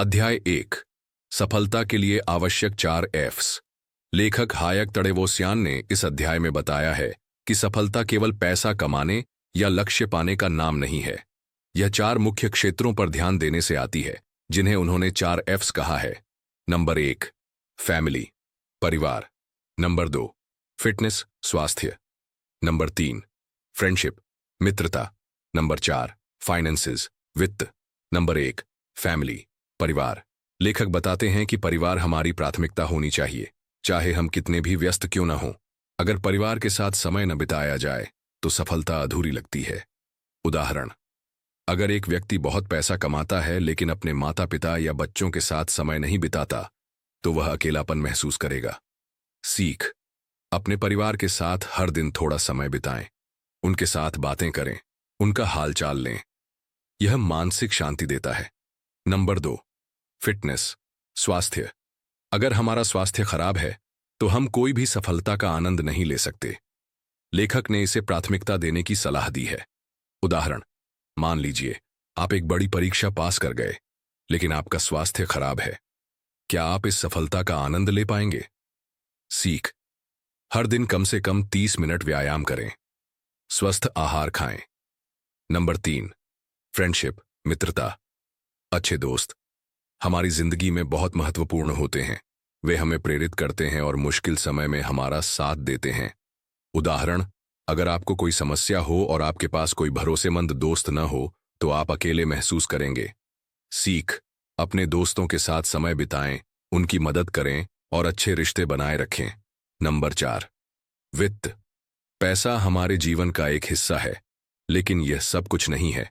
अध्याय 1। सफलता के लिए आवश्यक 4 F's। लेखक हायक तड़ेवोसियान ने इस अध्याय में बताया है कि सफलता केवल पैसा कमाने या लक्ष्य पाने का नाम नहीं है। यह 4 मुख्य क्षेत्रों पर ध्यान देने से आती है, जिन्हें उन्होंने 4 F's कहा है। नंबर 1, फैमिली, परिवार। नंबर 2, फिटनेस, स्वास्थ्य। नंबर 3, फ्रेंडशिप, मित्रता। नंबर 4, फाइनेंसेस, वित्त। नंबर 1, फैमिली, परिवार। लेखक बताते हैं कि परिवार हमारी प्राथमिकता होनी चाहिए, चाहे हम कितने भी व्यस्त क्यों न हों। अगर परिवार के साथ समय न बिताया जाए तो सफलता अधूरी लगती है। उदाहरण, अगर एक व्यक्ति बहुत पैसा कमाता है लेकिन अपने माता पिता या बच्चों के साथ समय नहीं बिताता तो वह अकेलापन महसूस करेगा। सीख, अपने परिवार के साथ हर दिन थोड़ा समय बिताएं, उनके साथ बातें करें, उनका हालचाल लें। यह मानसिक शांति देता है। नंबर 2, फिटनेस, स्वास्थ्य। अगर हमारा स्वास्थ्य खराब है तो हम कोई भी सफलता का आनंद नहीं ले सकते। लेखक ने इसे प्राथमिकता देने की सलाह दी है। उदाहरण, मान लीजिए आप एक बड़ी परीक्षा पास कर गए लेकिन आपका स्वास्थ्य खराब है। क्या आप इस सफलता का आनंद ले पाएंगे? सीख, हर दिन कम से कम 30 मिनट व्यायाम करें, स्वस्थ आहार खाएं। नंबर 3, फ्रेंडशिप, मित्रता। अच्छे दोस्त हमारी जिंदगी में बहुत महत्वपूर्ण होते हैं। वे हमें प्रेरित करते हैं और मुश्किल समय में हमारा साथ देते हैं। उदाहरण, अगर आपको कोई समस्या हो और आपके पास कोई भरोसेमंद दोस्त न हो तो आप अकेले महसूस करेंगे। सीख, अपने दोस्तों के साथ समय बिताएं, उनकी मदद करें और अच्छे रिश्ते बनाए रखें। नंबर 4, वित्त। पैसा हमारे जीवन का एक हिस्सा है, लेकिन यह सब कुछ नहीं है।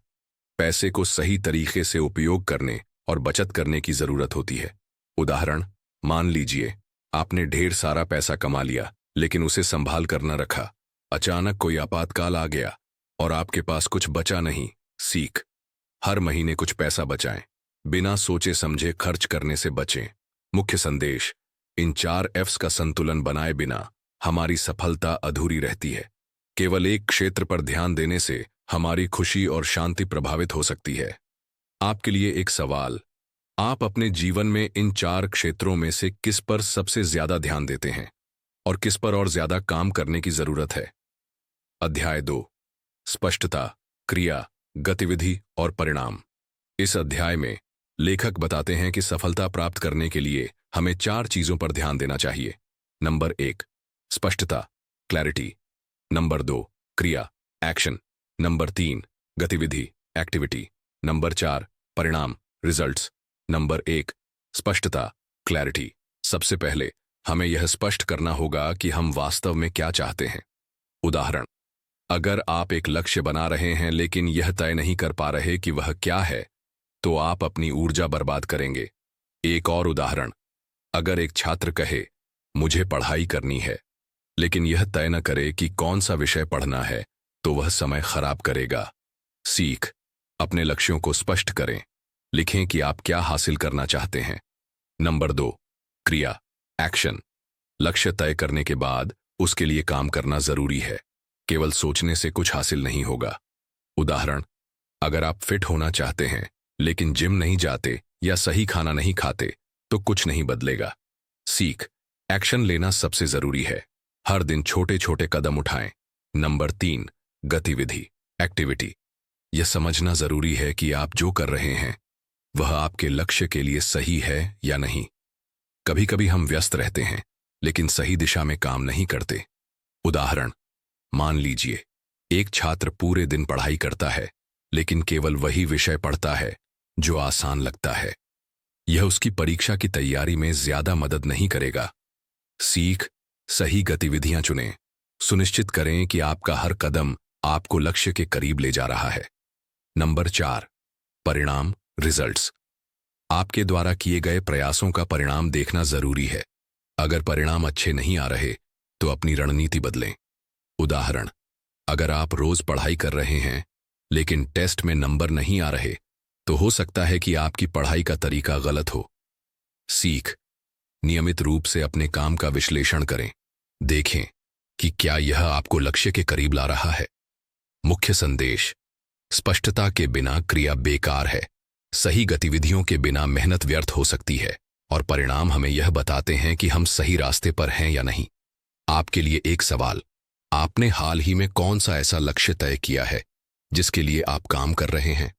पैसे को सही तरीके से उपयोग करने और बचत करने की जरूरत होती है। उदाहरण, मान लीजिए आपने ढेर सारा पैसा कमा लिया लेकिन उसे संभाल कर न रखा। अचानक कोई आपातकाल आ गया और आपके पास कुछ बचा नहीं। सीख, हर महीने कुछ पैसा बचाएं, बिना सोचे समझे खर्च करने से बचें। मुख्य संदेश, इन 4 F's का संतुलन बनाए बिना हमारी सफलता अधूरी रहती है। केवल एक क्षेत्र पर ध्यान देने से हमारी खुशी और शांति प्रभावित हो सकती है। आपके लिए एक सवाल, आप अपने जीवन में इन 4 क्षेत्रों में से किस पर सबसे ज्यादा ध्यान देते हैं और किस पर और ज्यादा काम करने की जरूरत है? अध्याय 2, स्पष्टता, क्रिया, गतिविधि और परिणाम। इस अध्याय में लेखक बताते हैं कि सफलता प्राप्त करने के लिए हमें 4 चीजों पर ध्यान देना चाहिए। नंबर 1, स्पष्टता, क्लैरिटी। नंबर 2, क्रिया, एक्शन। नंबर 3, गतिविधि, एक्टिविटी। नंबर 4, परिणाम, रिजल्ट्स। नंबर 1, स्पष्टता, क्लैरिटी। सबसे पहले हमें यह स्पष्ट करना होगा कि हम वास्तव में क्या चाहते हैं। उदाहरण, अगर आप एक लक्ष्य बना रहे हैं लेकिन यह तय नहीं कर पा रहे कि वह क्या है, तो आप अपनी ऊर्जा बर्बाद करेंगे। एक और उदाहरण, अगर एक छात्र कहे मुझे पढ़ाई करनी है लेकिन यह तय न करे कि कौन सा विषय पढ़ना है, तो वह समय खराब करेगा। सीख, अपने लक्ष्यों को स्पष्ट करें, लिखें कि आप क्या हासिल करना चाहते हैं। नंबर 2, क्रिया, एक्शन। लक्ष्य तय करने के बाद उसके लिए काम करना जरूरी है। केवल सोचने से कुछ हासिल नहीं होगा। उदाहरण, अगर आप फिट होना चाहते हैं लेकिन जिम नहीं जाते या सही खाना नहीं खाते तो कुछ नहीं बदलेगा। सीख, एक्शन लेना सबसे जरूरी है। हर दिन छोटे छोटे कदम उठाएं। नंबर 3, गतिविधि, एक्टिविटी। यह समझना जरूरी है कि आप जो कर रहे हैं वह आपके लक्ष्य के लिए सही है या नहीं। कभी कभी हम व्यस्त रहते हैं लेकिन सही दिशा में काम नहीं करते। उदाहरण, मान लीजिए एक छात्र पूरे दिन पढ़ाई करता है लेकिन केवल वही विषय पढ़ता है जो आसान लगता है। यह उसकी परीक्षा की तैयारी में ज्यादा मदद नहीं करेगा। सीख, सही गतिविधियां चुनें। सुनिश्चित करें कि आपका हर कदम आपको लक्ष्य के करीब ले जा रहा है। नंबर 4, परिणाम, रिजल्ट्स। आपके द्वारा किए गए प्रयासों का परिणाम देखना जरूरी है। अगर परिणाम अच्छे नहीं आ रहे तो अपनी रणनीति बदलें। उदाहरण, अगर आप रोज पढ़ाई कर रहे हैं लेकिन टेस्ट में नंबर नहीं आ रहे तो हो सकता है कि आपकी पढ़ाई का तरीका गलत हो। सीख, नियमित रूप से अपने काम का विश्लेषण करें। देखें कि क्या यह आपको लक्ष्य के करीब ला रहा है। मुख्य संदेश, स्पष्टता के बिना क्रिया बेकार है, सही गतिविधियों के बिना मेहनत व्यर्थ हो सकती है और परिणाम हमें यह बताते हैं कि हम सही रास्ते पर हैं या नहीं। आपके लिए एक सवाल, आपने हाल ही में कौन सा ऐसा लक्ष्य तय किया है जिसके लिए आप काम कर रहे हैं?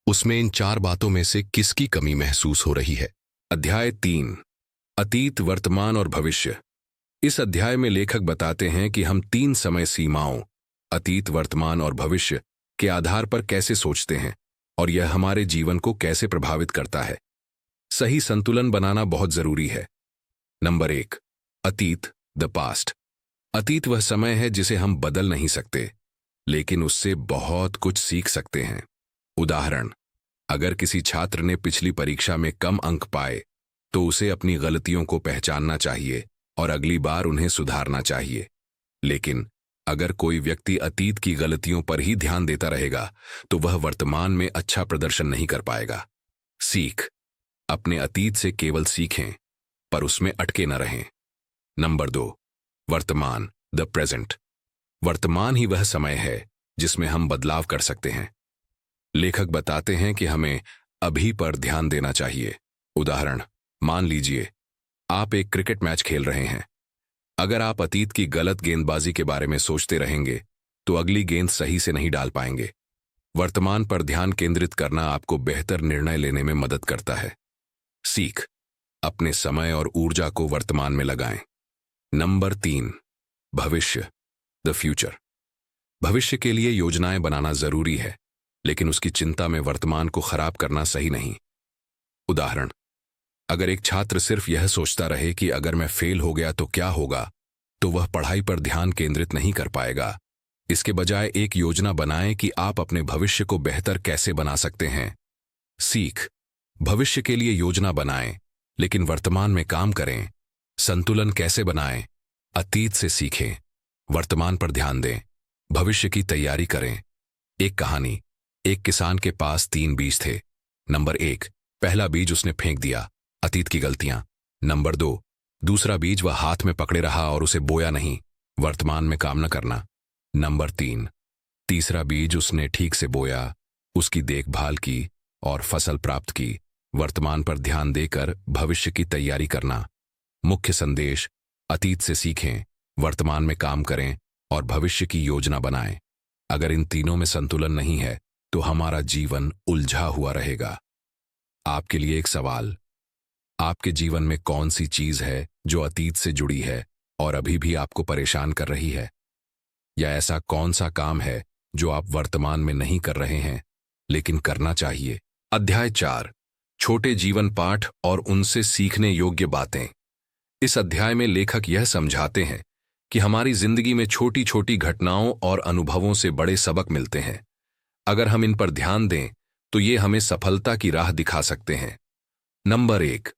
उसमें इन 4 बातों में से किसकी कमी महसूस हो रही है? अध्याय 3, अतीत, वर्तमान और भविष्य। इस अध्याय में लेखक बताते हैं कि हम 3 समय सीमाओं, अतीत, वर्तमान और भविष्य के आधार पर कैसे सोचते हैं और यह हमारे जीवन को कैसे प्रभावित करता है। सही संतुलन बनाना बहुत जरूरी है। नंबर 1, अतीत, द पास्ट। अतीत वह समय है जिसे हम बदल नहीं सकते, लेकिन उससे बहुत कुछ सीख सकते हैं। उदाहरण, अगर किसी छात्र ने पिछली परीक्षा में कम अंक पाए तो उसे अपनी गलतियों को पहचानना चाहिए और अगली बार उन्हें सुधारना चाहिए। लेकिन अगर कोई व्यक्ति अतीत की गलतियों पर ही ध्यान देता रहेगा तो वह वर्तमान में अच्छा प्रदर्शन नहीं कर पाएगा। सीख, अपने अतीत से केवल सीखें पर उसमें अटके न रहें। नंबर 2, वर्तमान, द प्रेजेंट। वर्तमान ही वह समय है जिसमें हम बदलाव कर सकते हैं। लेखक बताते हैं कि हमें अभी पर ध्यान देना चाहिए। उदाहरण, मान लीजिए आप एक क्रिकेट मैच खेल रहे हैं। अगर आप अतीत की गलत गेंदबाजी के बारे में सोचते रहेंगे तो अगली गेंद सही से नहीं डाल पाएंगे। वर्तमान पर ध्यान केंद्रित करना आपको बेहतर निर्णय लेने में मदद करता है। सीख, अपने समय और ऊर्जा को वर्तमान में लगाएं। नंबर 3, भविष्य, द फ्यूचर। भविष्य के लिए योजनाएं बनाना जरूरी है, लेकिन उसकी चिंता में वर्तमान को खराब करना सही नहीं। उदाहरण, अगर एक छात्र सिर्फ यह सोचता रहे कि अगर मैं फेल हो गया तो क्या होगा, तो वह पढ़ाई पर ध्यान केंद्रित नहीं कर पाएगा। इसके बजाय एक योजना बनाएं कि आप अपने भविष्य को बेहतर कैसे बना सकते हैं। सीख, भविष्य के लिए योजना बनाएं, लेकिन वर्तमान में काम करें। संतुलन कैसे बनाएं? अतीत से सीखें, वर्तमान पर ध्यान दें, भविष्य की तैयारी करें। एक कहानी, एक किसान के पास 3 बीज थे। नंबर 1, पहला बीज उसने फेंक दिया, अतीत की गलतियां। नंबर 2, दूसरा बीज वह हाथ में पकड़े रहा और उसे बोया नहीं, वर्तमान में काम न करना। नंबर 3, तीसरा बीज उसने ठीक से बोया, उसकी देखभाल की और फसल प्राप्त की, वर्तमान पर ध्यान देकर भविष्य की तैयारी करना। मुख्य संदेश, अतीत से सीखें, वर्तमान में काम करें और भविष्य की योजना बनाएं। अगर इन तीनों में संतुलन नहीं है तो हमारा जीवन उलझा हुआ रहेगा। आपके लिए एक सवाल, आपके जीवन में कौन सी चीज है जो अतीत से जुड़ी है और अभी भी आपको परेशान कर रही है? या ऐसा कौन सा काम है जो आप वर्तमान में नहीं कर रहे हैं लेकिन करना चाहिए? अध्याय 4, छोटे जीवन पाठ और उनसे सीखने योग्य बातें। इस अध्याय में लेखक यह समझाते हैं कि हमारी जिंदगी में छोटी छोटी घटनाओं और अनुभवों से बड़े सबक मिलते हैं। अगर हम इन पर ध्यान दें तो ये हमें सफलता की राह दिखा सकते हैं। नंबर 1,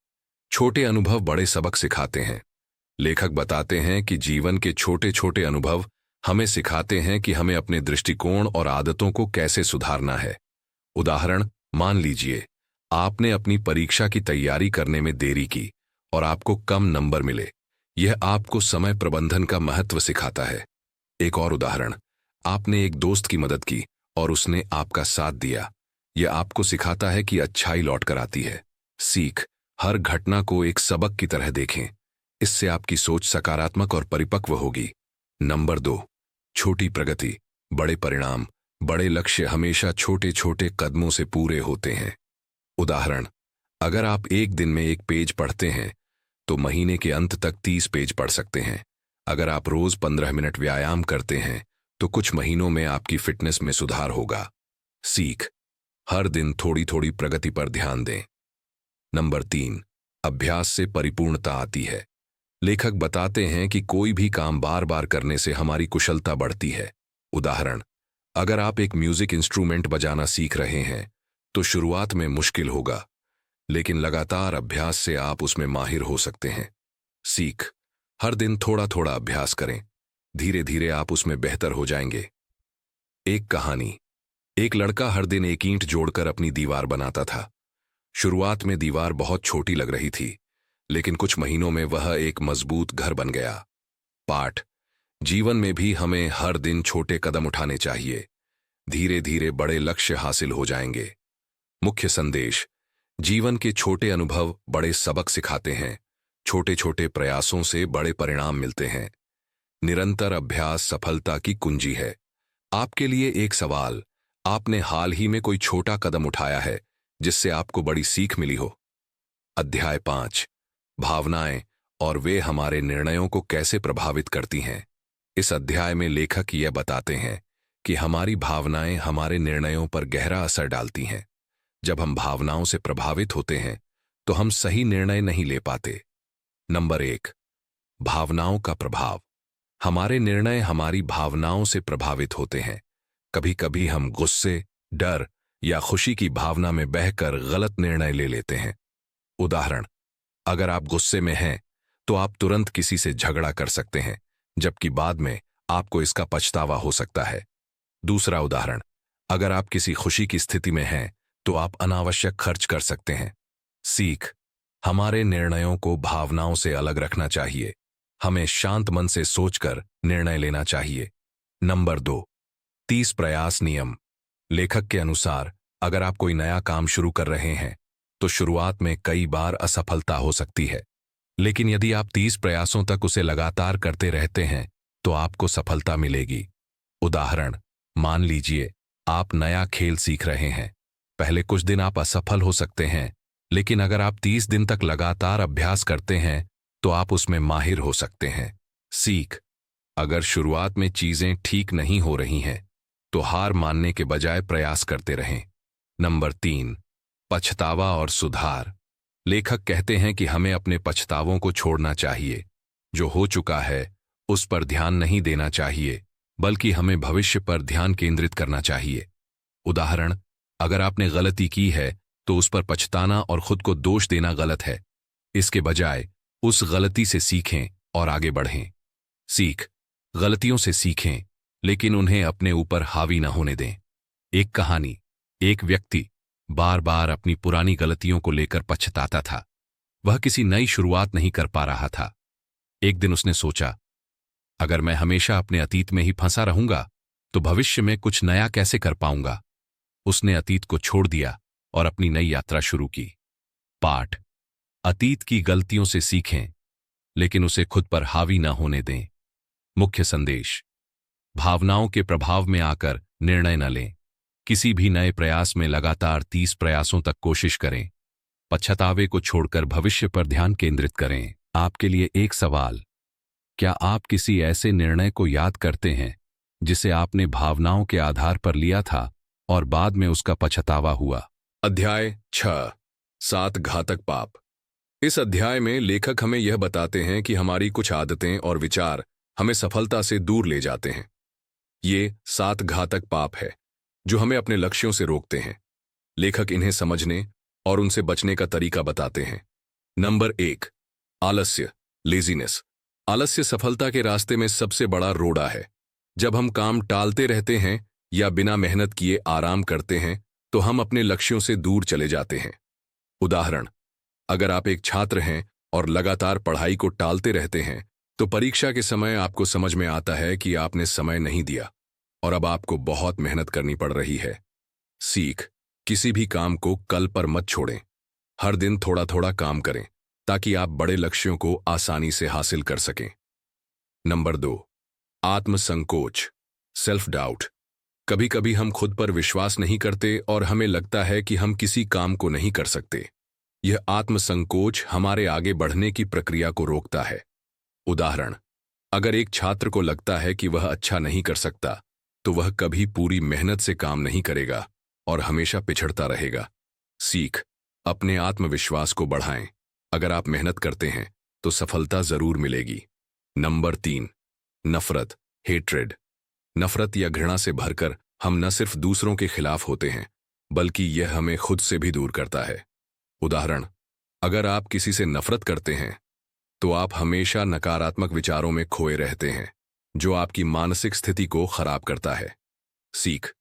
छोटे अनुभव बड़े सबक सिखाते हैं। लेखक बताते हैं कि जीवन के छोटे छोटे अनुभव हमें सिखाते हैं कि हमें अपने दृष्टिकोण और आदतों को कैसे सुधारना है। उदाहरण, मान लीजिए आपने अपनी परीक्षा की तैयारी करने में देरी की और आपको कम नंबर मिले। यह आपको समय प्रबंधन का महत्व सिखाता है। एक और उदाहरण, आपने एक दोस्त की मदद की और उसने आपका साथ दिया। यह आपको सिखाता है कि अच्छाई लौट कर आती है। सीख, हर घटना को एक सबक की तरह देखें, इससे आपकी सोच सकारात्मक और परिपक्व होगी। नंबर 2, छोटी प्रगति, बड़े परिणाम। बड़े लक्ष्य हमेशा छोटे छोटे कदमों से पूरे होते हैं। उदाहरण, अगर आप एक दिन में 1 पेज पढ़ते हैं तो महीने के अंत तक 30 पेज पढ़ सकते हैं। अगर आप रोज 15 मिनट व्यायाम करते हैं तो कुछ महीनों में आपकी फिटनेस में सुधार होगा। सीख, हर दिन थोड़ी थोड़ी प्रगति पर ध्यान दें। नंबर 3, अभ्यास से परिपूर्णता आती है। लेखक बताते हैं कि कोई भी काम बार बार करने से हमारी कुशलता बढ़ती है। उदाहरण, अगर आप एक म्यूजिक इंस्ट्रूमेंट बजाना सीख रहे हैं तो शुरुआत में मुश्किल होगा, लेकिन लगातार अभ्यास से आप उसमें माहिर हो सकते हैं। सीख, हर दिन थोड़ा थोड़ा अभ्यास करें, धीरे धीरे आप उसमें बेहतर हो जाएंगे। एक कहानी, एक लड़का हर दिन एक ईंट जोड़कर अपनी दीवार बनाता था। शुरुआत में दीवार बहुत छोटी लग रही थी, लेकिन कुछ महीनों में वह एक मजबूत घर बन गया। पाठ, जीवन में भी हमें हर दिन छोटे कदम उठाने चाहिए, धीरे धीरे बड़े लक्ष्य हासिल हो जाएंगे। मुख्य संदेश: जीवन के छोटे अनुभव बड़े सबक सिखाते हैं। छोटे छोटे प्रयासों से बड़े परिणाम मिलते हैं। निरंतर अभ्यास सफलता की कुंजी है। आपके लिए एक सवाल: आपने हाल ही में कोई छोटा कदम उठाया है जिससे आपको बड़ी सीख मिली हो? अध्याय 5: भावनाएं और वे हमारे निर्णयों को कैसे प्रभावित करती हैं। इस अध्याय में लेखक यह बताते हैं कि हमारी भावनाएं हमारे निर्णयों पर गहरा असर डालती हैं। जब हम भावनाओं से प्रभावित होते हैं तो हम सही निर्णय नहीं ले पाते। नंबर 1: भावनाओं का प्रभाव। हमारे निर्णय हमारी भावनाओं से प्रभावित होते हैं। कभी कभी हम गुस्से, डर या खुशी की भावना में बहकर गलत निर्णय ले लेते हैं। उदाहरण: अगर आप गुस्से में हैं तो आप तुरंत किसी से झगड़ा कर सकते हैं, जबकि बाद में आपको इसका पछतावा हो सकता है। दूसरा उदाहरण: अगर आप किसी खुशी की स्थिति में हैं तो आप अनावश्यक खर्च कर सकते हैं। सीख: हमारे निर्णयों को भावनाओं से अलग रखना चाहिए। हमें शांत मन से सोचकर निर्णय लेना चाहिए। नंबर 2: 30 प्रयास नियम। लेखक के अनुसार अगर आप कोई नया काम शुरू कर रहे हैं तो शुरुआत में कई बार असफलता हो सकती है, लेकिन यदि आप 30 प्रयासों तक उसे लगातार करते रहते हैं तो आपको सफलता मिलेगी। उदाहरण: मान लीजिए आप नया खेल सीख रहे हैं। पहले कुछ दिन आप असफल हो सकते हैं, लेकिन अगर आप 30 दिन तक लगातार अभ्यास करते हैं तो आप उसमें माहिर हो सकते हैं। सीख: अगर शुरुआत में चीजें ठीक नहीं हो रही हैं तो हार मानने के बजाय प्रयास करते रहें। नंबर 3: पछतावा और सुधार। लेखक कहते हैं कि हमें अपने पछतावों को छोड़ना चाहिए। जो हो चुका है उस पर ध्यान नहीं देना चाहिए, बल्कि हमें भविष्य पर ध्यान केंद्रित करना चाहिए। उदाहरण: अगर आपने गलती की है तो उस पर पछताना और खुद को दोष देना गलत है। इसके बजाय उस गलती से सीखें और आगे बढ़ें। सीख: गलतियों से सीखें, लेकिन उन्हें अपने ऊपर हावी न होने दें। एक कहानी: एक व्यक्ति बार बार अपनी पुरानी गलतियों को लेकर पछताता था। वह किसी नई शुरुआत नहीं कर पा रहा था। एक दिन उसने सोचा, अगर मैं हमेशा अपने अतीत में ही फंसा रहूंगा तो भविष्य में कुछ नया कैसे कर पाऊंगा। उसने अतीत को छोड़ दिया और अपनी नई यात्रा शुरू की। पाठ: अतीत की गलतियों से सीखें, लेकिन उसे खुद पर हावी न होने दें। मुख्य संदेश: भावनाओं के प्रभाव में आकर निर्णय न लें। किसी भी नए प्रयास में लगातार 30 प्रयासों तक कोशिश करें। पछतावे को छोड़कर भविष्य पर ध्यान केंद्रित करें। आपके लिए एक सवाल: क्या आप किसी ऐसे निर्णय को याद करते हैं जिसे आपने भावनाओं के आधार पर लिया था और बाद में उसका पछतावा हुआ? अध्याय 6: 7 घातक पाप। इस अध्याय में लेखक हमें यह बताते हैं कि हमारी कुछ आदतें और विचार हमें सफलता से दूर ले जाते हैं। ये 7 घातक पाप है जो हमें अपने लक्ष्यों से रोकते हैं। लेखक इन्हें समझने और उनसे बचने का तरीका बताते हैं। नंबर 1: आलस्य, लेजीनेस। आलस्य सफलता के रास्ते में सबसे बड़ा रोड़ा है। जब हम काम टालते रहते हैं या बिना मेहनत किए आराम करते हैं तो हम अपने लक्ष्यों से दूर चले जाते हैं। उदाहरण: अगर आप एक छात्र हैं और लगातार पढ़ाई को टालते रहते हैं तो परीक्षा के समय आपको समझ में आता है कि आपने समय नहीं दिया और अब आपको बहुत मेहनत करनी पड़ रही है। सीख: किसी भी काम को कल पर मत छोड़ें। हर दिन थोड़ा थोड़ा काम करें ताकि आप बड़े लक्ष्यों को आसानी से हासिल कर सकें। नंबर 2: आत्मसंकोच, सेल्फ डाउट। कभी कभी हम खुद पर विश्वास नहीं करते और हमें लगता है कि हम किसी काम को नहीं कर सकते। यह आत्मसंकोच हमारे आगे बढ़ने की प्रक्रिया को रोकता है। उदाहरण: अगर एक छात्र को लगता है कि वह अच्छा नहीं कर सकता तो वह कभी पूरी मेहनत से काम नहीं करेगा और हमेशा पिछड़ता रहेगा। सीख: अपने आत्मविश्वास को बढ़ाएं। अगर आप मेहनत करते हैं तो सफलता जरूर मिलेगी। नंबर 3: नफरत, हेट्रेड। नफरत या घृणा से भरकर हम न सिर्फ दूसरों के खिलाफ होते हैं, बल्कि यह हमें खुद से भी दूर करता है। उदाहरण: अगर आप किसी से नफरत करते हैं तो आप हमेशा नकारात्मक विचारों में खोए रहते हैं, जो आपकी मानसिक स्थिति को खराब करता है। सीख: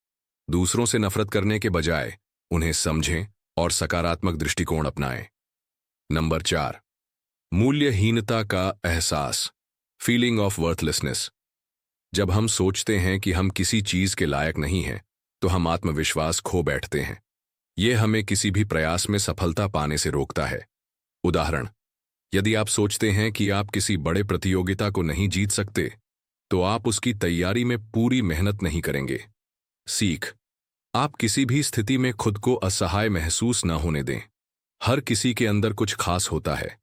दूसरों से नफरत करने के बजाय उन्हें समझें और सकारात्मक दृष्टिकोण अपनाएं। नंबर 4: मूल्यहीनता का एहसास, फीलिंग ऑफ वर्थलेसनेस। जब हम सोचते हैं कि हम किसी चीज के लायक नहीं हैं तो हम आत्मविश्वास खो बैठते हैं। ये हमें किसी भी प्रयास में सफलता पाने से रोकता है। उदाहरण, यदि आप सोचते हैं कि आप किसी बड़े प्रतियोगिता को नहीं जीत सकते, तो आप उसकी तैयारी में पूरी मेहनत नहीं करेंगे। सीख, आप किसी भी स्थिति में खुद को असहाय महसूस न होने दें। हर किसी के अंदर कुछ खास होता है।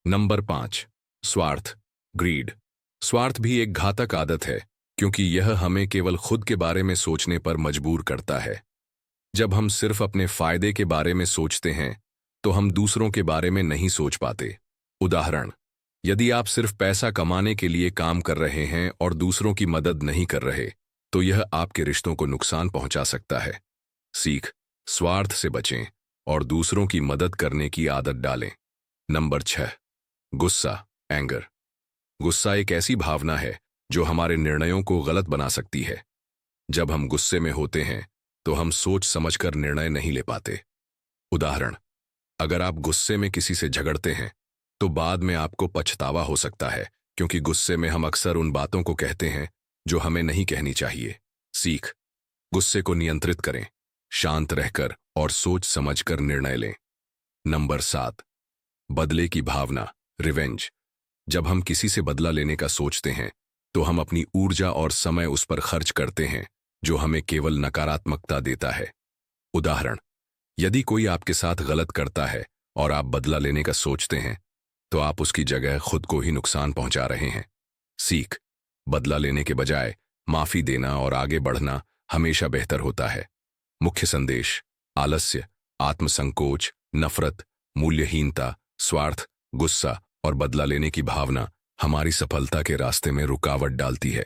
नंबर 5, स्वार्थ, ग्रीड। स्वार्थ भी एक घातक आदत है, क्योंकि यह हमें केवल खुद के बारे में सोचने पर मजबूर करता है। जब हम सिर्फ अपने फायदे के बारे में सोचते हैं, तो हम दूसरों के बारे में नहीं सोच पाते। उदाहरण, यदि आप सिर्फ पैसा कमाने के लिए काम कर रहे हैं और दूसरों की मदद नहीं कर रहे, तो यह आपके रिश्तों को नुकसान पहुंचा सकता है। सीख, स्वार्थ से बचें और दूसरों की मदद करने की आदत डालें। नंबर 6, गुस्सा, एंगर। गुस्सा एक ऐसी भावना है जो हमारे निर्णयों को गलत बना सकती है। जब हम गुस्से में होते हैं, तो हम सोच समझकर निर्णय नहीं ले पाते। उदाहरण, अगर आप गुस्से में किसी से झगड़ते हैं, तो बाद में आपको पछतावा हो सकता है, क्योंकि गुस्से में हम अक्सर उन बातों को कहते हैं जो हमें नहीं कहनी चाहिए। सीख, गुस्से को नियंत्रित करें, शांत रहकर और सोच समझकर निर्णय लें। नंबर 7, बदले की भावना, रिवेंज। जब हम किसी से बदला लेने का सोचते हैं, तो हम अपनी ऊर्जा और समय उस पर खर्च करते हैं जो हमें केवल नकारात्मकता देता है। उदाहरण, यदि कोई आपके साथ गलत करता है और आप बदला लेने का सोचते हैं, तो आप उसकी जगह खुद को ही नुकसान पहुंचा रहे हैं। सीख, बदला लेने के बजाय माफी देना और आगे बढ़ना हमेशा बेहतर होता है। मुख्य संदेश, आलस्य, आत्मसंकोच, नफरत, मूल्यहीनता, स्वार्थ, गुस्सा और बदला लेने की भावना हमारी सफलता के रास्ते में रुकावट डालती है।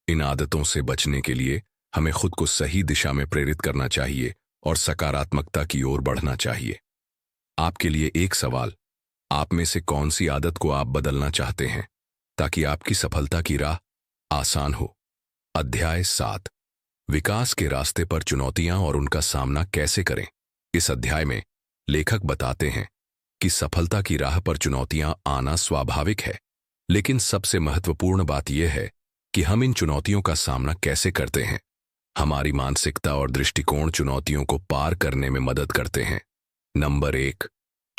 इन आदतों से बचने के लिए हमें खुद को सही दिशा में प्रेरित करना चाहिए और सकारात्मकता की ओर बढ़ना चाहिए। आपके लिए एक सवाल, आप में से कौन सी आदत को आप बदलना चाहते हैं ताकि आपकी सफलता की राह आसान हो? अध्याय 7, विकास के रास्ते पर चुनौतियां और उनका सामना कैसे करें। इस अध्याय में लेखक बताते हैं कि सफलता की राह पर चुनौतियां आना स्वाभाविक है, लेकिन सबसे महत्वपूर्ण बात यह है कि हम इन चुनौतियों का सामना कैसे करते हैं। हमारी मानसिकता और दृष्टिकोण चुनौतियों को पार करने में मदद करते हैं। नंबर 1,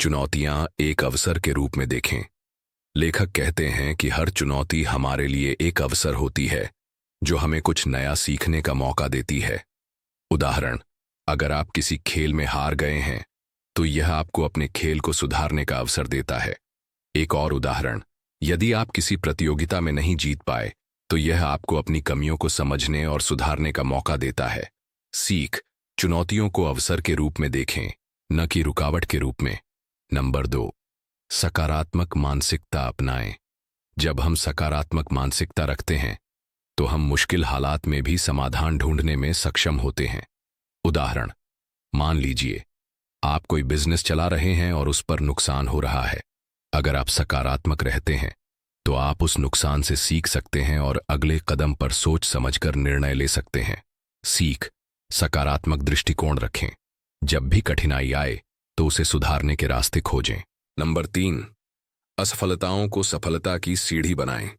चुनौतियां एक अवसर के रूप में देखें। लेखक कहते हैं कि हर चुनौती हमारे लिए एक अवसर होती है जो हमें कुछ नया सीखने का मौका देती है। उदाहरण, अगर आप किसी खेल में हार गए हैं, तो यह आपको अपने खेल को सुधारने का अवसर देता है। एक और उदाहरण, यदि आप किसी प्रतियोगिता में नहीं जीत पाए, तो यह आपको अपनी कमियों को समझने और सुधारने का मौका देता है। सीख, चुनौतियों को अवसर के रूप में देखें, न कि रुकावट के रूप में। नंबर 2, सकारात्मक मानसिकता अपनाएं। जब हम सकारात्मक मानसिकता रखते हैं, तो हम मुश्किल हालात में भी समाधान ढूंढने में सक्षम होते हैं। उदाहरण, मान लीजिए आप कोई बिजनेस चला रहे हैं और उस पर नुकसान हो रहा है। अगर आप सकारात्मक रहते हैं, तो आप उस नुकसान से सीख सकते हैं और अगले कदम पर सोच समझकर निर्णय ले सकते हैं। सीख, सकारात्मक दृष्टिकोण रखें। जब भी कठिनाई आए, तो उसे सुधारने के रास्ते खोजें। नंबर 3, असफलताओं को सफलता की सीढ़ी बनाएं।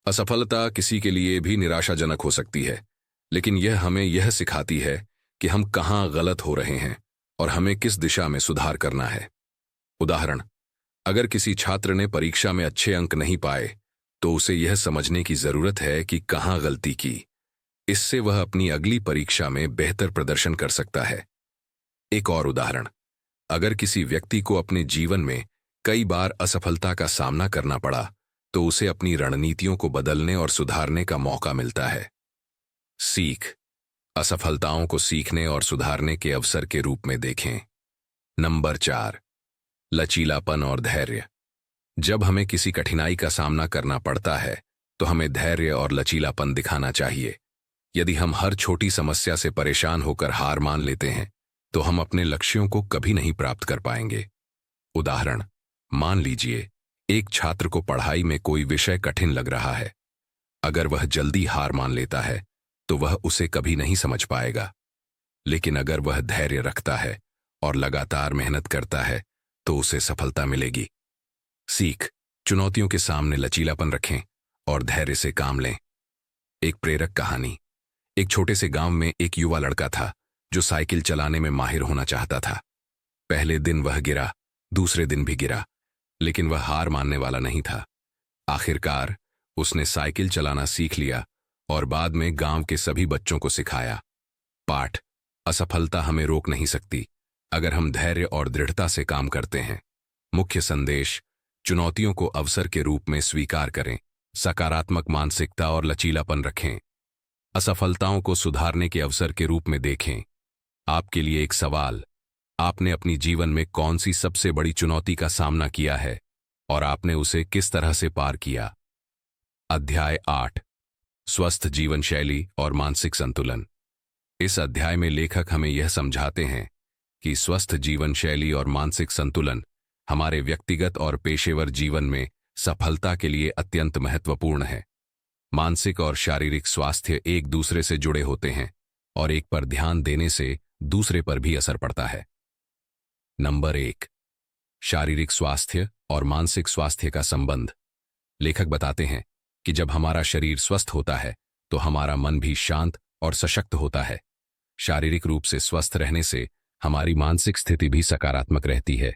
असफलता किसी के लिए भी निराशाजनक हो सकती है, लेकिन यह हमें यह सिखाती है कि हम कहाँ गलत हो रहे हैं और हमें किस दिशा में सुधार करना है। उदाहरण, अगर किसी छात्र ने परीक्षा में अच्छे अंक नहीं पाए, तो उसे यह समझने की जरूरत है कि कहाँ गलती की। इससे वह अपनी अगली परीक्षा में बेहतर प्रदर्शन कर सकता है। एक और उदाहरण, अगर किसी व्यक्ति को अपने जीवन में कई बार असफलता का सामना करना पड़ा, तो उसे अपनी रणनीतियों को बदलने और सुधारने का मौका मिलता है। सीख, असफलताओं को सीखने और सुधारने के अवसर के रूप में देखें। नंबर 4, लचीलापन और धैर्य। जब हमें किसी कठिनाई का सामना करना पड़ता है, तो हमें धैर्य और लचीलापन दिखाना चाहिए। यदि हम हर छोटी समस्या से परेशान होकर हार मान लेते हैं, तो हम अपने लक्ष्यों को कभी नहीं प्राप्त कर पाएंगे। उदाहरण, मान लीजिए एक छात्र को पढ़ाई में कोई विषय कठिन लग रहा है। अगर वह जल्दी हार मान लेता है, तो वह उसे कभी नहीं समझ पाएगा। लेकिन अगर वह धैर्य रखता है और लगातार मेहनत करता है, तो उसे सफलता मिलेगी। सीख, चुनौतियों के सामने लचीलापन रखें और धैर्य से काम लें। एक प्रेरक कहानी। एक छोटे से गांव में एक युवा लड़का था जो साइकिल चलाने में माहिर होना चाहता था। पहले दिन वह गिरा, दूसरे दिन भी गिरा, लेकिन वह हार मानने वाला नहीं था। आखिरकार उसने साइकिल चलाना सीख लिया और बाद में गांव के सभी बच्चों को सिखाया। पाठ: असफलता हमें रोक नहीं सकती अगर हम धैर्य और दृढ़ता से काम करते हैं। मुख्य संदेश: चुनौतियों को अवसर के रूप में स्वीकार करें, सकारात्मक मानसिकता और लचीलापन रखें। असफलताओं को सुधारने के अवसर के रूप में देखें। आपके लिए एक सवाल: आपने अपनी जीवन में कौन सी सबसे बड़ी चुनौती का सामना किया है और आपने उसे किस तरह से पार किया? अध्याय 8: स्वस्थ जीवन शैली और मानसिक संतुलन। इस अध्याय में लेखक हमें यह समझाते हैं कि स्वस्थ जीवन शैली और मानसिक संतुलन हमारे व्यक्तिगत और पेशेवर जीवन में सफलता के लिए अत्यंत महत्वपूर्ण है। मानसिक और शारीरिक स्वास्थ्य एक दूसरे से जुड़े होते हैं और एक पर ध्यान देने से दूसरे पर भी असर पड़ता है। नंबर 1: शारीरिक स्वास्थ्य और मानसिक स्वास्थ्य का संबंध। लेखक बताते हैं कि जब हमारा शरीर स्वस्थ होता है तो हमारा मन भी शांत और सशक्त होता है। शारीरिक रूप से स्वस्थ रहने से हमारी मानसिक स्थिति भी सकारात्मक रहती है।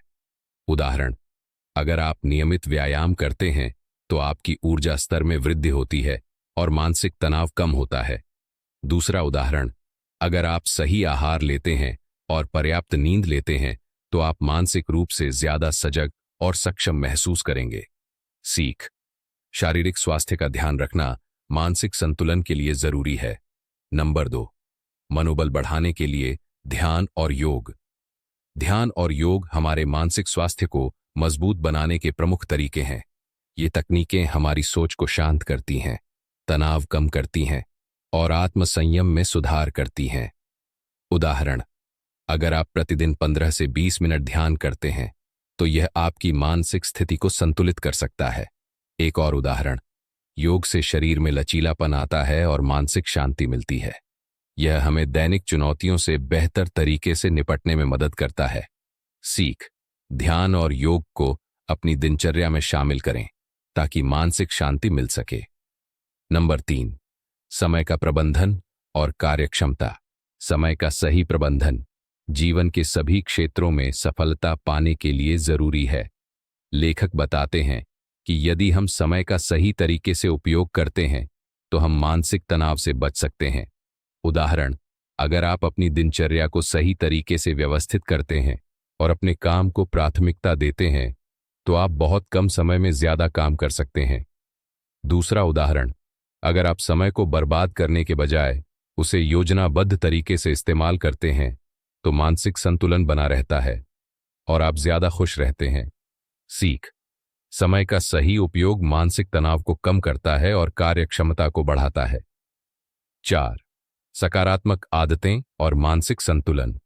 उदाहरण: अगर आप नियमित व्यायाम करते हैं तो आपकी ऊर्जा स्तर में वृद्धि होती है और मानसिक तनाव कम होता है। दूसरा उदाहरण: अगर आप सही आहार लेते हैं और पर्याप्त नींद लेते हैं तो आप मानसिक रूप से ज्यादा सजग और सक्षम महसूस करेंगे। सीख: शारीरिक स्वास्थ्य का ध्यान रखना मानसिक संतुलन के लिए जरूरी है। नंबर 2: मनोबल बढ़ाने के लिए ध्यान और योग। ध्यान और योग हमारे मानसिक स्वास्थ्य को मजबूत बनाने के प्रमुख तरीके हैं। ये तकनीकें हमारी सोच को शांत करती हैं, तनाव कम करती हैं और आत्मसंयम में सुधार करती हैं। उदाहरण: अगर आप प्रतिदिन 15 से 20 मिनट ध्यान करते हैं तो यह आपकी मानसिक स्थिति को संतुलित कर सकता है। एक और उदाहरण: योग से शरीर में लचीलापन आता है और मानसिक शांति मिलती है। यह हमें दैनिक चुनौतियों से बेहतर तरीके से निपटने में मदद करता है। सीख: ध्यान और योग को अपनी दिनचर्या में शामिल करें ताकि मानसिक शांति मिल सके। नंबर 3: समय का प्रबंधन और कार्यक्षमता। समय का सही प्रबंधन जीवन के सभी क्षेत्रों में सफलता पाने के लिए जरूरी है। लेखक बताते हैं कि यदि हम समय का सही तरीके से उपयोग करते हैं तो हम मानसिक तनाव से बच सकते हैं। उदाहरण: अगर आप अपनी दिनचर्या को सही तरीके से व्यवस्थित करते हैं और अपने काम को प्राथमिकता देते हैं तो आप बहुत कम समय में ज्यादा काम कर सकते हैं। दूसरा उदाहरण: अगर आप समय को बर्बाद करने के बजाय उसे योजनाबद्ध तरीके से इस्तेमाल करते हैं तो मानसिक संतुलन बना रहता है और आप ज्यादा खुश रहते हैं। सीख: समय का सही उपयोग मानसिक तनाव को कम करता है और कार्यक्षमता को बढ़ाता है। 4: सकारात्मक आदतें और मानसिक संतुलन।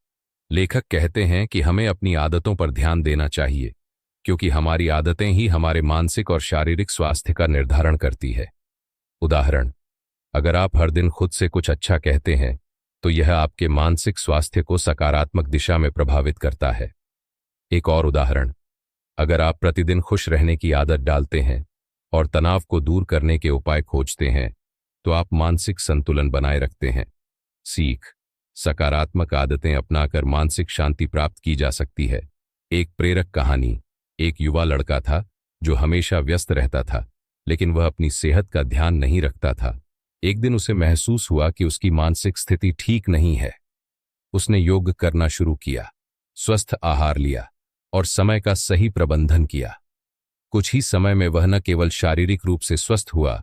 लेखक कहते हैं कि हमें अपनी आदतों पर ध्यान देना चाहिए क्योंकि हमारी आदतें ही हमारे मानसिक और शारीरिक स्वास्थ्य का निर्धारण करती है। उदाहरण: अगर आप हर दिन खुद से कुछ अच्छा कहते हैं तो यह आपके मानसिक स्वास्थ्य को सकारात्मक दिशा में प्रभावित करता है। एक और उदाहरण: अगर आप प्रतिदिन खुश रहने की आदत डालते हैं और तनाव को दूर करने के उपाय खोजते हैं तो आप मानसिक संतुलन बनाए रखते हैं। सीख: सकारात्मक आदतें अपनाकर मानसिक शांति प्राप्त की जा सकती है। एक प्रेरक कहानी। एक युवा लड़का था जो हमेशा व्यस्त रहता था लेकिन वह अपनी सेहत का ध्यान नहीं रखता था। एक दिन उसे महसूस हुआ कि उसकी मानसिक स्थिति ठीक नहीं है। उसने योग करना शुरू किया, स्वस्थ आहार लिया और समय का सही प्रबंधन किया। कुछ ही समय में वह न केवल शारीरिक रूप से स्वस्थ हुआ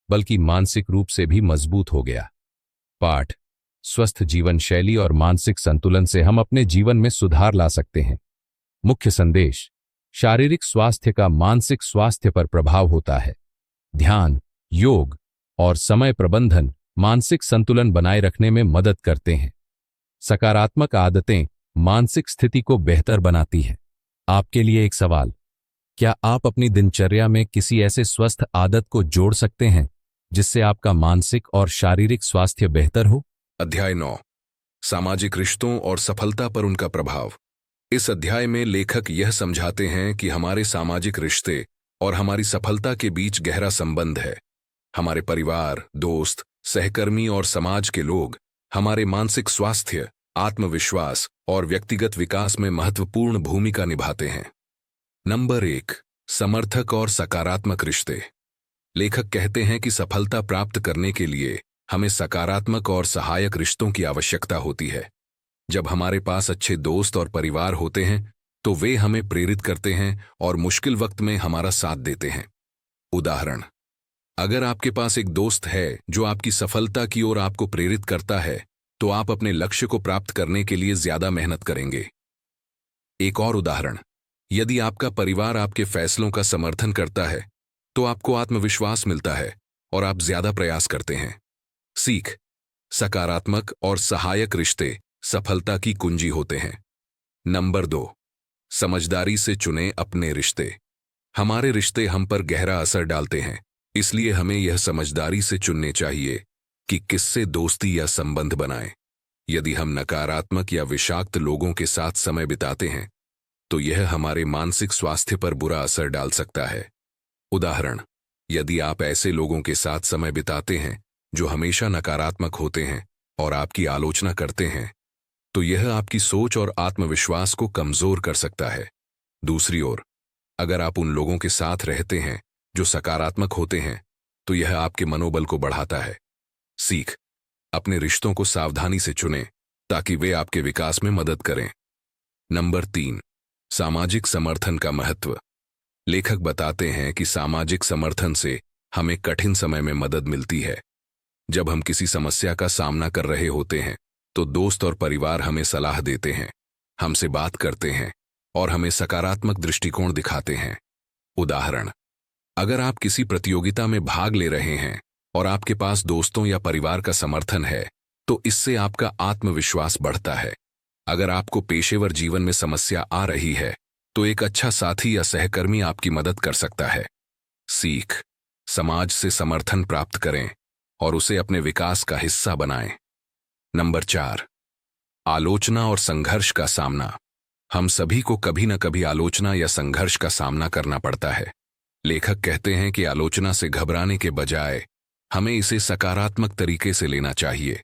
बल्कि मानसिक रूप से भी मजबूत हो गया। पाठ: स्वस्थ जीवन शैली और मानसिक संतुलन से हम अपने जीवन में सुधार ला सकते हैं। मुख्य संदेश: शारीरिक स्वास्थ्य का मानसिक स्वास्थ्य पर प्रभाव होता है। ध्यान, योग और समय प्रबंधन मानसिक संतुलन बनाए रखने में मदद करते हैं। सकारात्मक आदतें मानसिक स्थिति को बेहतर बनाती हैं। आपके लिए एक सवाल: क्या आप अपनी दिनचर्या में किसी ऐसे स्वस्थ आदत को जोड़ सकते हैं जिससे आपका मानसिक और शारीरिक स्वास्थ्य बेहतर हो? अध्याय 9: सामाजिक रिश्तों और सफलता पर उनका प्रभाव। इस अध्याय में लेखक यह समझाते हैं कि हमारे सामाजिक रिश्ते और हमारी सफलता के बीच गहरा संबंध है। हमारे परिवार, दोस्त, सहकर्मी और समाज के लोग हमारे मानसिक स्वास्थ्य, आत्मविश्वास और व्यक्तिगत विकास में महत्वपूर्ण भूमिका निभाते हैं। नंबर 1, समर्थक और सकारात्मक रिश्ते। लेखक कहते हैं कि सफलता प्राप्त करने के लिए हमें सकारात्मक और सहायक रिश्तों की आवश्यकता होती है। जब हमारे पास अच्छे दोस्त और परिवार होते हैं तो वे हमें प्रेरित करते हैं और मुश्किल वक्त में हमारा साथ देते हैं। उदाहरण, अगर आपके पास एक दोस्त है जो आपकी सफलता की ओर आपको प्रेरित करता है तो आप अपने लक्ष्य को प्राप्त करने के लिए ज्यादा मेहनत करेंगे। एक और उदाहरण, यदि आपका परिवार आपके फैसलों का समर्थन करता है तो आपको आत्मविश्वास मिलता है और आप ज्यादा प्रयास करते हैं। सीख, सकारात्मक और सहायक रिश्ते सफलता की कुंजी होते हैं। नंबर 2, समझदारी से चुनें अपने रिश्ते। हमारे रिश्ते हम पर गहरा असर डालते हैं, इसलिए हमें यह समझदारी से चुनने चाहिए कि किससे दोस्ती या संबंध बनाएं। यदि हम नकारात्मक या विषाक्त लोगों के साथ समय बिताते हैं तो यह हमारे मानसिक स्वास्थ्य पर बुरा असर डाल सकता है। उदाहरण, यदि आप ऐसे लोगों के साथ समय बिताते हैं जो हमेशा नकारात्मक होते हैं और आपकी आलोचना करते हैं तो यह आपकी सोच और आत्मविश्वास को कमजोर कर सकता है। दूसरी ओर, अगर आप उन लोगों के साथ रहते हैं जो सकारात्मक होते हैं तो यह आपके मनोबल को बढ़ाता है। सीख, अपने रिश्तों को सावधानी से चुनें ताकि वे आपके विकास में मदद करें। नंबर 3, सामाजिक समर्थन का महत्व। लेखक बताते हैं कि सामाजिक समर्थन से हमें कठिन समय में मदद मिलती है। जब हम किसी समस्या का सामना कर रहे होते हैं तो दोस्त और परिवार हमें सलाह देते हैं, हमसे बात करते हैं और हमें सकारात्मक दृष्टिकोण दिखाते हैं। उदाहरण, अगर आप किसी प्रतियोगिता में भाग ले रहे हैं और आपके पास दोस्तों या परिवार का समर्थन है तो इससे आपका आत्मविश्वास बढ़ता है। अगर आपको पेशेवर जीवन में समस्या आ रही है तो एक अच्छा साथी या सहकर्मी आपकी मदद कर सकता है। सीख, समाज से समर्थन प्राप्त करें और उसे अपने विकास का हिस्सा बनाएं। नंबर 4, आलोचना और संघर्ष का सामना। हम सभी को कभी न कभी आलोचना या संघर्ष का सामना करना पड़ता है। लेखक कहते हैं कि आलोचना से घबराने के बजाय हमें इसे सकारात्मक तरीके से लेना चाहिए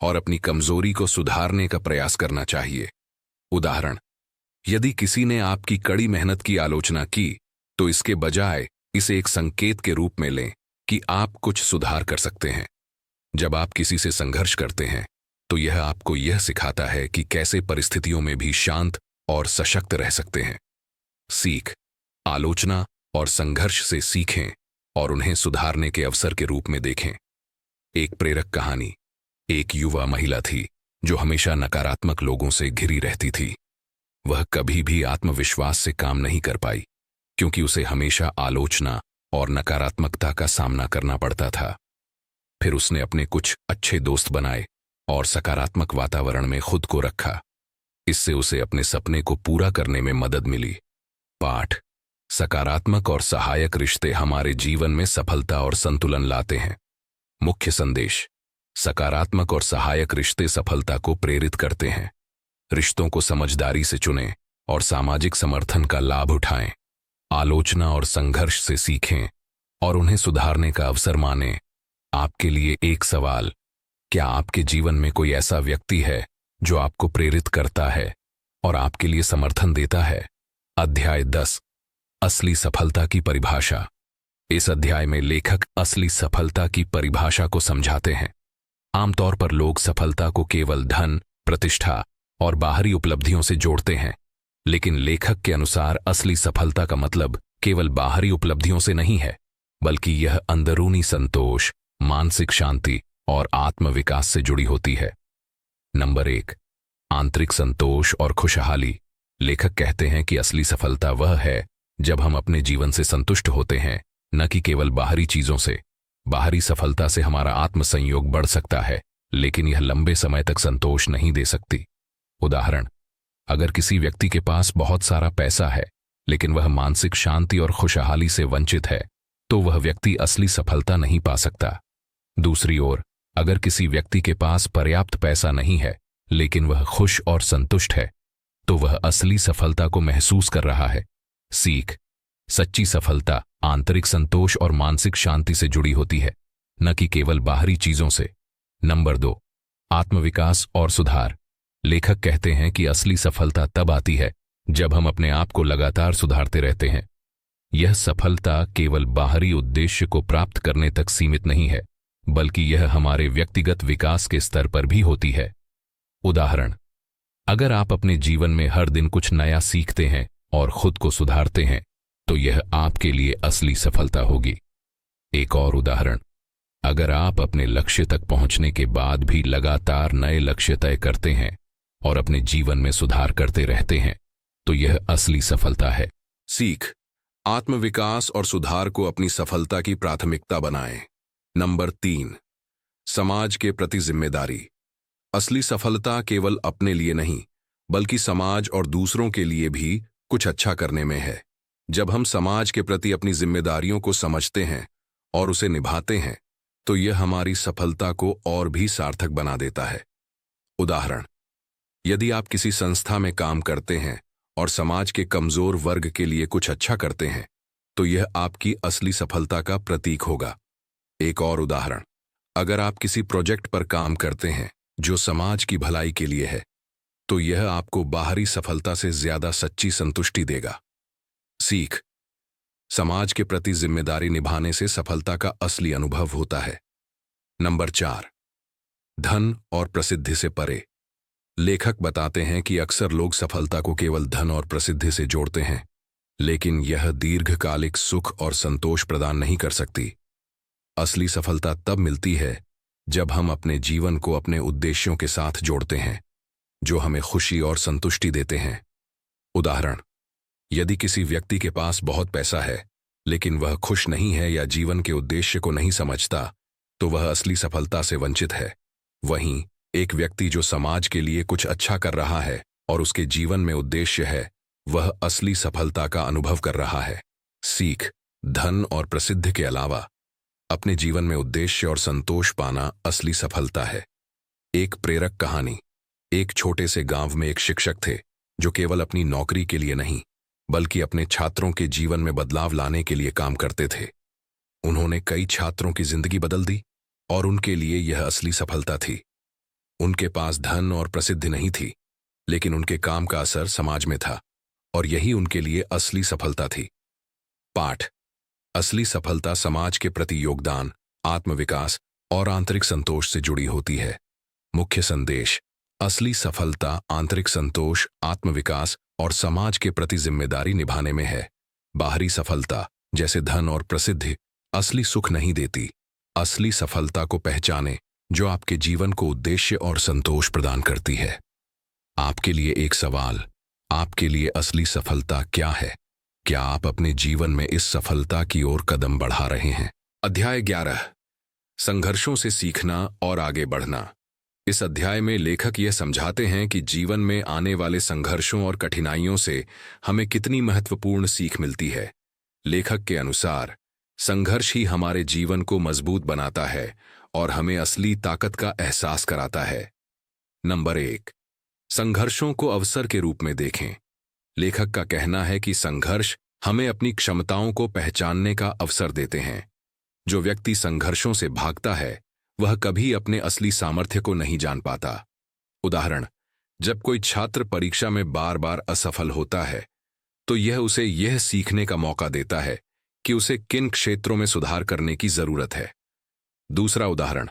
और अपनी कमजोरी को सुधारने का प्रयास करना चाहिए। उदाहरण, यदि किसी ने आपकी कड़ी मेहनत की आलोचना की तो इसके बजाय इसे एक संकेत के रूप में लें कि आप कुछ सुधार कर सकते हैं। जब आप किसी से संघर्ष करते हैं तो यह आपको यह सिखाता है कि कैसे परिस्थितियों में भी शांत और सशक्त रह सकते हैं। सीख, आलोचना और संघर्ष से सीखें और उन्हें सुधारने के अवसर के रूप में देखें। एक प्रेरक कहानी। एक युवा महिला थी जो हमेशा नकारात्मक लोगों से घिरी रहती थी। वह कभी भी आत्मविश्वास से काम नहीं कर पाई क्योंकि उसे हमेशा आलोचना और नकारात्मकता का सामना करना पड़ता था। फिर उसने अपने कुछ अच्छे दोस्त बनाए और सकारात्मक वातावरण में खुद को रखा। इससे उसे अपने सपने को पूरा करने में मदद मिली। पाठ, सकारात्मक और सहायक रिश्ते हमारे जीवन में सफलता और संतुलन लाते हैं। मुख्य संदेश, सकारात्मक और सहायक रिश्ते सफलता को प्रेरित करते हैं। रिश्तों को समझदारी से चुनें और सामाजिक समर्थन का लाभ उठाएं। आलोचना और संघर्ष से सीखें और उन्हें सुधारने का अवसर मानें। आपके लिए एक सवाल, क्या आपके जीवन में कोई ऐसा व्यक्ति है जो आपको प्रेरित करता है और आपके लिए समर्थन देता है? अध्याय 10, असली सफलता की परिभाषा। इस अध्याय में लेखक असली सफलता की परिभाषा को समझाते हैं। आमतौर पर लोग सफलता को केवल धन, प्रतिष्ठा और बाहरी उपलब्धियों से जोड़ते हैं, लेकिन लेखक के अनुसार असली सफलता का मतलब केवल बाहरी उपलब्धियों से नहीं है, बल्कि यह अंदरूनी संतोष, मानसिक शांति और आत्मविकास से जुड़ी होती है। नंबर 1, आंतरिक संतोष और खुशहाली। लेखक कहते हैं कि असली सफलता वह है जब हम अपने जीवन से संतुष्ट होते हैं, न कि केवल बाहरी चीजों से। बाहरी सफलता से हमारा आत्मसंयोग बढ़ सकता है, लेकिन यह लंबे समय तक संतोष नहीं दे सकती। उदाहरण, अगर किसी व्यक्ति के पास बहुत सारा पैसा है लेकिन वह मानसिक शांति और खुशहाली से वंचित है तो वह व्यक्ति असली सफलता नहीं पा सकता। दूसरी ओर, अगर किसी व्यक्ति के पास पर्याप्त पैसा नहीं है लेकिन वह खुश और संतुष्ट है तो वह असली सफलता को महसूस कर रहा है। सीख, सच्ची सफलता आंतरिक संतोष और मानसिक शांति से जुड़ी होती है, न कि केवल बाहरी चीजों से। नंबर 2, आत्मविकास और सुधार। लेखक कहते हैं कि असली सफलता तब आती है जब हम अपने आप को लगातार सुधारते रहते हैं। यह सफलता केवल बाहरी उद्देश्य को प्राप्त करने तक सीमित नहीं है, बल्कि यह हमारे व्यक्तिगत विकास के स्तर पर भी होती है। उदाहरण, अगर आप अपने जीवन में हर दिन कुछ नया सीखते हैं और खुद को सुधारते हैं, तो यह आपके लिए असली सफलता होगी। एक और उदाहरण, अगर आप अपने लक्ष्य तक पहुंचने के बाद भी लगातार नए लक्ष्य तय करते हैं और अपने जीवन में सुधार करते रहते हैं, तो यह असली सफलता है। सीख, आत्मविकास और सुधार को अपनी सफलता की प्राथमिकता बनाएं। नंबर 3, समाज के प्रति जिम्मेदारी। असली सफलता केवल अपने लिए नहीं, बल्कि समाज और दूसरों के लिए भी कुछ अच्छा करने में है। जब हम समाज के प्रति अपनी जिम्मेदारियों को समझते हैं और उसे निभाते हैं, तो यह हमारी सफलता को और भी सार्थक बना देता है। उदाहरण, यदि आप किसी संस्था में काम करते हैं और समाज के कमजोर वर्ग के लिए कुछ अच्छा करते हैं, तो यह आपकी असली सफलता का प्रतीक होगा। एक और उदाहरण, अगर आप किसी प्रोजेक्ट पर काम करते हैं जो समाज की भलाई के लिए है, तो यह आपको बाहरी सफलता से ज्यादा सच्ची संतुष्टि देगा। सीख, समाज के प्रति जिम्मेदारी निभाने से सफलता का असली अनुभव होता है। नंबर 4, धन और प्रसिद्धि से परे। लेखक बताते हैं कि अक्सर लोग सफलता को केवल धन और प्रसिद्धि से जोड़ते हैं, लेकिन यह दीर्घकालिक सुख और संतोष प्रदान नहीं कर सकती। असली सफलता तब मिलती है जब हम अपने जीवन को अपने उद्देश्यों के साथ जोड़ते हैं, जो हमें खुशी और संतुष्टि देते हैं। उदाहरण, यदि किसी व्यक्ति के पास बहुत पैसा है, लेकिन वह खुश नहीं है या जीवन के उद्देश्य को नहीं समझता, तो वह असली सफलता से वंचित है। वहीं एक व्यक्ति जो समाज के लिए कुछ अच्छा कर रहा है और उसके जीवन में उद्देश्य है, वह असली सफलता का अनुभव कर रहा है। सीख, धन और प्रसिद्धि के अलावा अपने जीवन में उद्देश्य और संतोष पाना असली सफलता है। एक प्रेरक कहानी। एक छोटे से गांव में एक शिक्षक थे जो केवल अपनी नौकरी के लिए नहीं, बल्कि अपने छात्रों के जीवन में बदलाव लाने के लिए काम करते थे। उन्होंने कई छात्रों की जिंदगी बदल दी और उनके लिए यह असली सफलता थी। उनके पास धन और प्रसिद्धि नहीं थी, लेकिन उनके काम का असर समाज में था, और यही उनके लिए असली सफलता थी। पाठ, असली सफलता समाज के प्रति योगदान, आत्मविकास और आंतरिक संतोष से जुड़ी होती है। मुख्य संदेश, असली सफलता आंतरिक संतोष, आत्मविकास और समाज के प्रति जिम्मेदारी निभाने में है। बाहरी सफलता जैसे धन और प्रसिद्धि असली सुख नहीं देती। असली सफलता को पहचाने जो आपके जीवन को उद्देश्य और संतोष प्रदान करती है। आपके लिए एक सवाल, आपके लिए असली सफलता क्या है? क्या आप अपने जीवन में इस सफलता की ओर कदम बढ़ा रहे हैं? अध्याय 11, संघर्षों से सीखना और आगे बढ़ना। इस अध्याय में लेखक यह समझाते हैं कि जीवन में आने वाले संघर्षों और कठिनाइयों से हमें कितनी महत्वपूर्ण सीख मिलती है। लेखक के अनुसार संघर्ष ही हमारे जीवन को मजबूत बनाता है और हमें असली ताकत का एहसास कराता है। नंबर 1, संघर्षों को अवसर के रूप में देखें। लेखक का कहना है कि संघर्ष हमें अपनी क्षमताओं को पहचानने का अवसर देते हैं। जो व्यक्ति संघर्षों से भागता है, वह कभी अपने असली सामर्थ्य को नहीं जान पाता। उदाहरण, जब कोई छात्र परीक्षा में बार बार असफल होता है, तो यह उसे यह सीखने का मौका देता है कि उसे किन क्षेत्रों में सुधार करने की जरूरत है। दूसरा उदाहरण,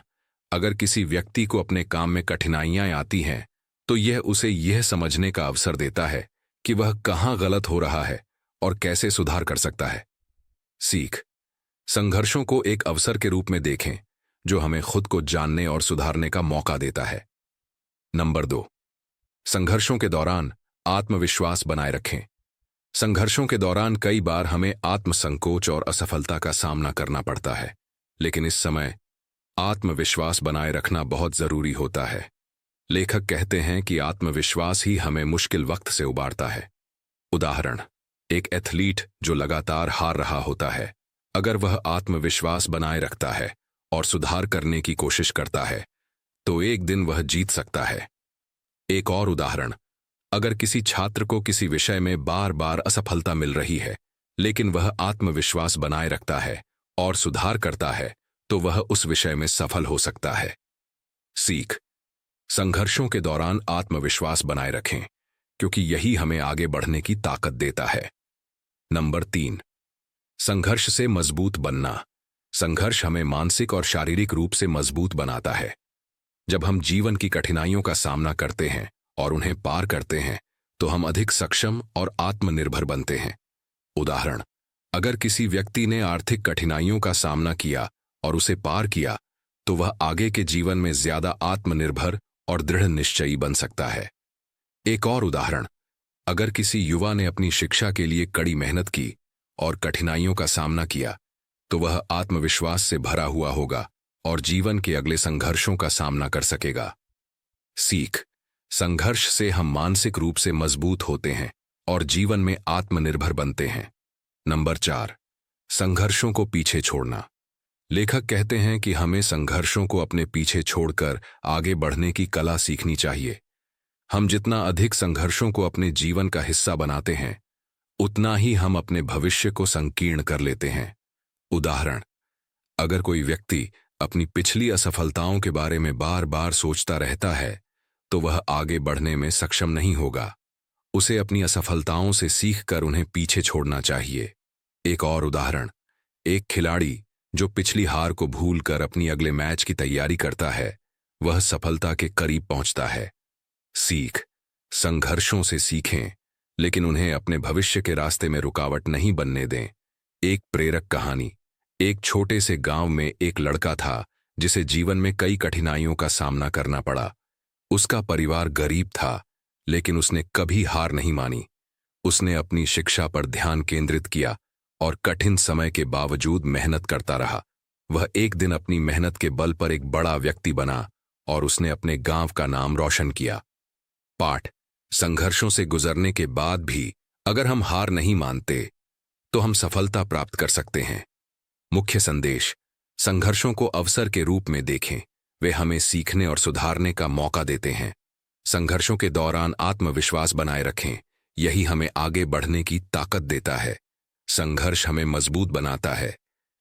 अगर किसी व्यक्ति को अपने काम में कठिनाइयां आती हैं, तो यह उसे यह समझने का अवसर देता है कि वह कहां गलत हो रहा है और कैसे सुधार कर सकता है। सीख, संघर्षों को एक अवसर के रूप में देखें जो हमें खुद को जानने और सुधारने का मौका देता है। नंबर 2, संघर्षों के दौरान आत्मविश्वास बनाए रखें। संघर्षों के दौरान कई बार हमें आत्मसंकोच और असफलता का सामना करना पड़ता है, लेकिन इस समय आत्मविश्वास बनाए रखना बहुत जरूरी होता है। लेखक कहते हैं कि आत्मविश्वास ही हमें मुश्किल वक्त से उबारता है। उदाहरण, एक एथलीट जो लगातार हार रहा होता है, अगर वह आत्मविश्वास बनाए रखता है और सुधार करने की कोशिश करता है, तो एक दिन वह जीत सकता है। एक और उदाहरण, अगर किसी छात्र को किसी विषय में बार बार असफलता मिल रही है, लेकिन वह आत्मविश्वास बनाए रखता है और सुधार करता है, तो वह उस विषय में सफल हो सकता है। सीख, संघर्षों के दौरान आत्मविश्वास बनाए रखें, क्योंकि यही हमें आगे बढ़ने की ताकत देता है। नंबर 3, संघर्ष से मजबूत बनना। संघर्ष हमें मानसिक और शारीरिक रूप से मजबूत बनाता है। जब हम जीवन की कठिनाइयों का सामना करते हैं और उन्हें पार करते हैं, तो हम अधिक सक्षम और आत्मनिर्भर बनते हैं। उदाहरण, अगर किसी व्यक्ति ने आर्थिक कठिनाइयों का सामना किया और उसे पार किया, तो वह आगे के जीवन में ज्यादा आत्मनिर्भर और दृढ़ निश्चयी बन सकता है। एक और उदाहरण, अगर किसी युवा ने अपनी शिक्षा के लिए कड़ी मेहनत की और कठिनाइयों का सामना किया, तो वह आत्मविश्वास से भरा हुआ होगा और जीवन के अगले संघर्षों का सामना कर सकेगा। सीख, संघर्ष से हम मानसिक रूप से मजबूत होते हैं और जीवन में आत्मनिर्भर बनते हैं। नंबर 4, संघर्षों को पीछे छोड़ना। लेखक कहते हैं कि हमें संघर्षों को अपने पीछे छोड़कर आगे बढ़ने की कला सीखनी चाहिए। हम जितना अधिक संघर्षों को अपने जीवन का हिस्सा बनाते हैं, उतना ही हम अपने भविष्य को संकीर्ण कर लेते हैं। उदाहरण, अगर कोई व्यक्ति अपनी पिछली असफलताओं के बारे में बार बार सोचता रहता है, तो वह आगे बढ़ने में सक्षम नहीं होगा। उसे अपनी असफलताओं से सीखकर उन्हें पीछे छोड़ना चाहिए। एक और उदाहरण, एक खिलाड़ी जो पिछली हार को भूलकर अपनी अगले मैच की तैयारी करता है, वह सफलता के करीब पहुंचता है। सीख, संघर्षों से सीखें, लेकिन उन्हें अपने भविष्य के रास्ते में रुकावट नहीं बनने दें। एक प्रेरक कहानी। एक छोटे से गांव में एक लड़का था जिसे जीवन में कई कठिनाइयों का सामना करना पड़ा। उसका परिवार गरीब था, लेकिन उसने कभी हार नहीं मानी। उसने अपनी शिक्षा पर ध्यान केंद्रित किया और कठिन समय के बावजूद मेहनत करता रहा। वह एक दिन अपनी मेहनत के बल पर एक बड़ा व्यक्ति बना और उसने अपने गांव का नाम रोशन किया। पाठ, संघर्षों से गुजरने के बाद भी अगर हम हार नहीं मानते, तो हम सफलता प्राप्त कर सकते हैं। मुख्य संदेश, संघर्षों को अवसर के रूप में देखें। वे हमें सीखने और सुधारने का मौका देते हैं। संघर्षों के दौरान आत्मविश्वास बनाए रखें, यही हमें आगे बढ़ने की ताकत देता है। संघर्ष हमें मजबूत बनाता है,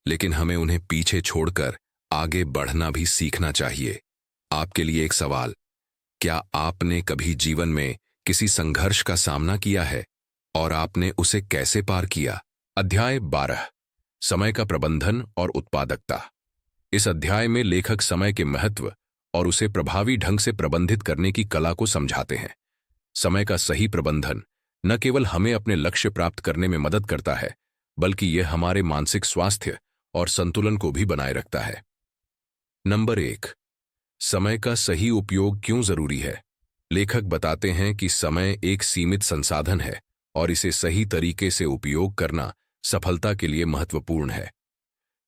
लेकिन हमें उन्हें पीछे छोड़कर आगे बढ़ना भी सीखना चाहिए। आपके लिए एक सवाल, क्या आपने कभी जीवन में किसी संघर्ष का सामना किया है और आपने उसे कैसे पार किया? अध्याय 12, समय का प्रबंधन और उत्पादकता। इस अध्याय में लेखक समय के महत्व और उसे प्रभावी ढंग से प्रबंधित करने की कला को समझाते हैं। समय का सही प्रबंधन न केवल हमें अपने लक्ष्य प्राप्त करने में मदद करता है, बल्कि यह हमारे मानसिक स्वास्थ्य और संतुलन को भी बनाए रखता है। नंबर 1, समय का सही उपयोग क्यों जरूरी है? लेखक बताते हैं कि समय एक सीमित संसाधन है और इसे सही तरीके से उपयोग करना सफलता के लिए महत्वपूर्ण है।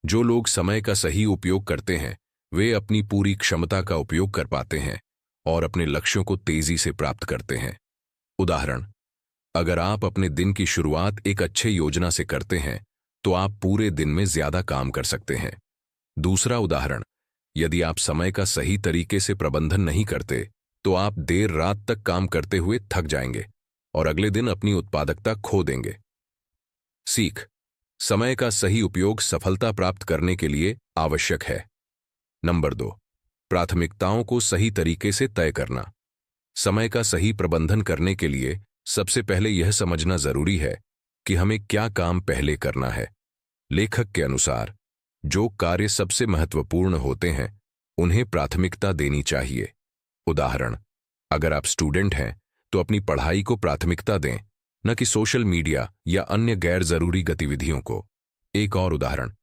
जो लोग समय का सही उपयोग करते हैं, वे अपनी पूरी क्षमता का उपयोग कर पाते हैं और अपने लक्ष्यों को तेजी से प्राप्त करते हैं। उदाहरण, अगर आप अपने दिन की शुरुआत एक अच्छे योजना से करते हैं, तो आप पूरे दिन में ज्यादा काम कर सकते हैं। दूसरा उदाहरण, यदि आप समय का सही तरीके से प्रबंधन नहीं करते, तो आप देर रात तक काम करते हुए थक जाएंगे और अगले दिन अपनी उत्पादकता खो देंगे। सीख, समय का सही उपयोग सफलता प्राप्त करने के लिए आवश्यक है। नंबर 2, प्राथमिकताओं को सही तरीके से तय करना। समय का सही प्रबंधन करने के लिए सबसे पहले यह समझना जरूरी है कि हमें क्या काम पहले करना है। लेखक के अनुसार जो कार्य सबसे महत्वपूर्ण होते हैं, उन्हें प्राथमिकता देनी चाहिए। उदाहरण, अगर आप स्टूडेंट हैं, तो अपनी पढ़ाई को प्राथमिकता दें, न कि सोशल मीडिया या अन्य गैर जरूरी गतिविधियों को। एक और उदाहरण,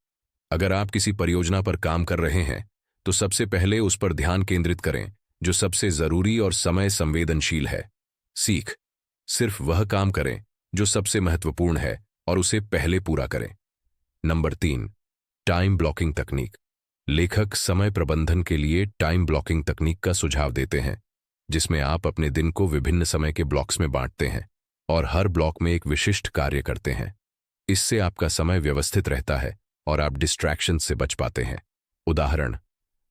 अगर आप किसी परियोजना पर काम कर रहे हैं, तो सबसे पहले उस पर ध्यान केंद्रित करें जो सबसे जरूरी और समय संवेदनशील है। सीख, सिर्फ वह काम करें जो सबसे महत्वपूर्ण है और उसे पहले पूरा करें। नंबर 3, टाइम ब्लॉकिंग तकनीक। लेखक समय प्रबंधन के लिए टाइम ब्लॉकिंग तकनीक का सुझाव देते हैं, जिसमें आप अपने दिन को विभिन्न समय के ब्लॉक्स में बांटते हैं और हर ब्लॉक में एक विशिष्ट कार्य करते हैं। इससे आपका समय व्यवस्थित रहता है और आप डिस्ट्रैक्शन से बच पाते हैं। उदाहरण,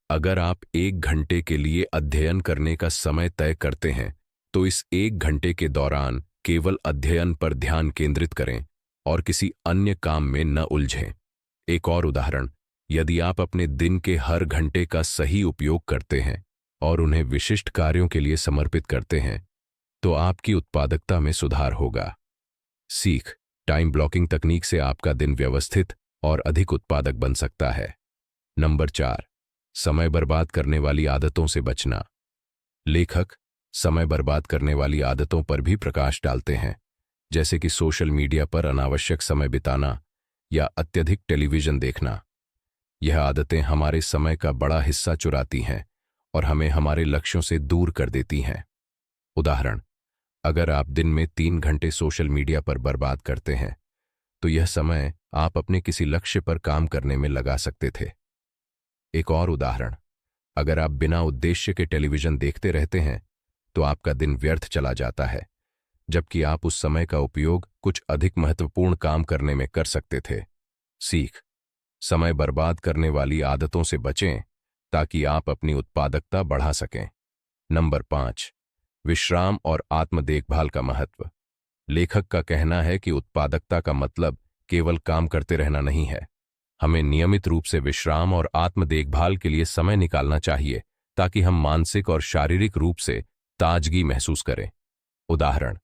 अगर आप 1 घंटे के लिए अध्ययन करने का समय तय करते हैं, तो इस 1 घंटे के दौरान केवल अध्ययन पर ध्यान केंद्रित करें और किसी अन्य काम में न उलझें। एक और उदाहरण, यदि आप अपने दिन के हर घंटे का सही उपयोग करते हैं, और उन्हें विशिष्ट कार्यों के लिए समर्पित करते हैं तो आपकी उत्पादकता में सुधार होगा। सीख, टाइम ब्लॉकिंग तकनीक से आपका दिन व्यवस्थित और अधिक उत्पादक बन सकता है। नंबर 4, समय बर्बाद करने वाली आदतों से बचना। लेखक समय बर्बाद करने वाली आदतों पर भी प्रकाश डालते हैं, जैसे कि सोशल मीडिया पर अनावश्यक समय बिताना या अत्यधिक टेलीविजन देखना। यह आदतें हमारे समय का बड़ा हिस्सा चुराती हैं और हमें हमारे लक्ष्यों से दूर कर देती हैं। उदाहरण, अगर आप दिन में 3 घंटे सोशल मीडिया पर बर्बाद करते हैं तो यह समय आप अपने किसी लक्ष्य पर काम करने में लगा सकते थे। एक और उदाहरण, अगर आप बिना उद्देश्य के टेलीविजन देखते रहते हैं तो आपका दिन व्यर्थ चला जाता है, जबकि आप उस समय का उपयोग कुछ अधिक महत्वपूर्ण काम करने में कर सकते थे। सीख, समय बर्बाद करने वाली आदतों से बचें ताकि आप अपनी उत्पादकता बढ़ा सकें। नंबर 5, विश्राम और आत्म देखभाल का महत्व। लेखक का कहना है कि उत्पादकता का मतलब केवल काम करते रहना नहीं है। हमें नियमित रूप से विश्राम और आत्म देखभाल के लिए समय निकालना चाहिए ताकि हम मानसिक और शारीरिक रूप से ताजगी महसूस करें। उदाहरण,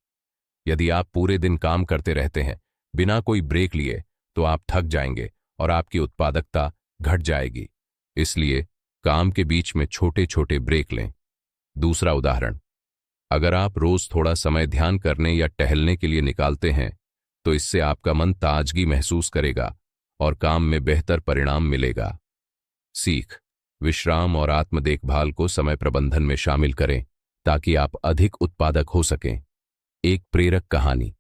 यदि आप पूरे दिन काम करते रहते हैं बिना कोई ब्रेक लिए तो आप थक जाएंगे और आपकी उत्पादकता घट जाएगी। इसलिए काम के बीच में छोटे छोटे ब्रेक लें। दूसरा उदाहरण, अगर आप रोज थोड़ा समय ध्यान करने या टहलने के लिए निकालते हैं तो इससे आपका मन ताजगी महसूस करेगा और काम में बेहतर परिणाम मिलेगा। सीख, विश्राम और आत्म देखभाल को समय प्रबंधन में शामिल करें ताकि आप अधिक उत्पादक हो सकें। एक प्रेरक कहानी।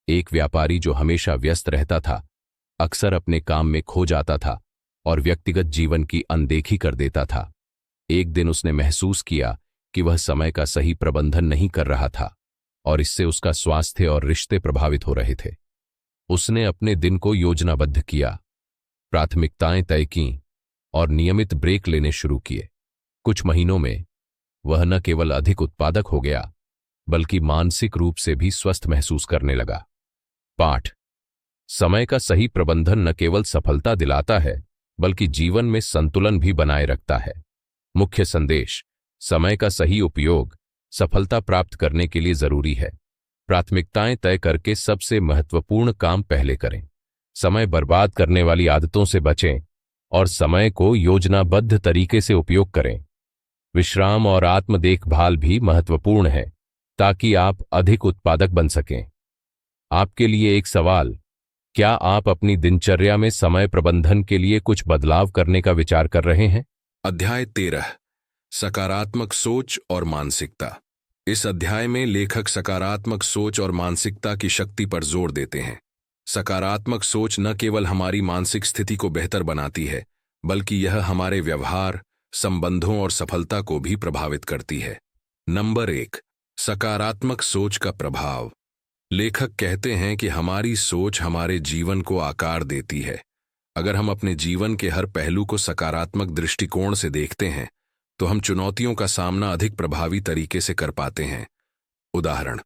एक व्यापारी जो हमेशा व्यस्त रहता था, अक्सर अपने काम में खो जाता था और व्यक्तिगत जीवन की अनदेखी कर देता था। एक दिन उसने महसूस किया कि वह समय का सही प्रबंधन नहीं कर रहा था और इससे उसका स्वास्थ्य और रिश्ते प्रभावित हो रहे थे। उसने अपने दिन को योजनाबद्ध किया, प्राथमिकताएं तय कीं और नियमित ब्रेक लेने शुरू किए। कुछ महीनों में वह न केवल अधिक उत्पादक हो गया बल्कि मानसिक रूप से भी स्वस्थ महसूस करने लगा। पाठ, समय का सही प्रबंधन न केवल सफलता दिलाता है बल्कि जीवन में संतुलन भी बनाए रखता है। मुख्य संदेश, समय का सही उपयोग सफलता प्राप्त करने के लिए जरूरी है। प्राथमिकताएं तय करके सबसे महत्वपूर्ण काम पहले करें। समय बर्बाद करने वाली आदतों से बचें और समय को योजनाबद्ध तरीके से उपयोग करें। विश्राम और आत्म देखभाल भी महत्वपूर्ण है ताकि आप अधिक उत्पादक बन सकें। आपके लिए एक सवाल, क्या आप अपनी दिनचर्या में समय प्रबंधन के लिए कुछ बदलाव करने का विचार कर रहे हैं? अध्याय 13, सकारात्मक सोच और मानसिकता। इस अध्याय में लेखक सकारात्मक सोच और मानसिकता की शक्ति पर जोर देते हैं। सकारात्मक सोच न केवल हमारी मानसिक स्थिति को बेहतर बनाती है बल्कि यह हमारे व्यवहार, संबंधों और सफलता को भी प्रभावित करती है। नंबर 1, सकारात्मक सोच का प्रभाव। लेखक कहते हैं कि हमारी सोच हमारे जीवन को आकार देती है। अगर हम अपने जीवन के हर पहलू को सकारात्मक दृष्टिकोण से देखते हैं तो हम चुनौतियों का सामना अधिक प्रभावी तरीके से कर पाते हैं। उदाहरण,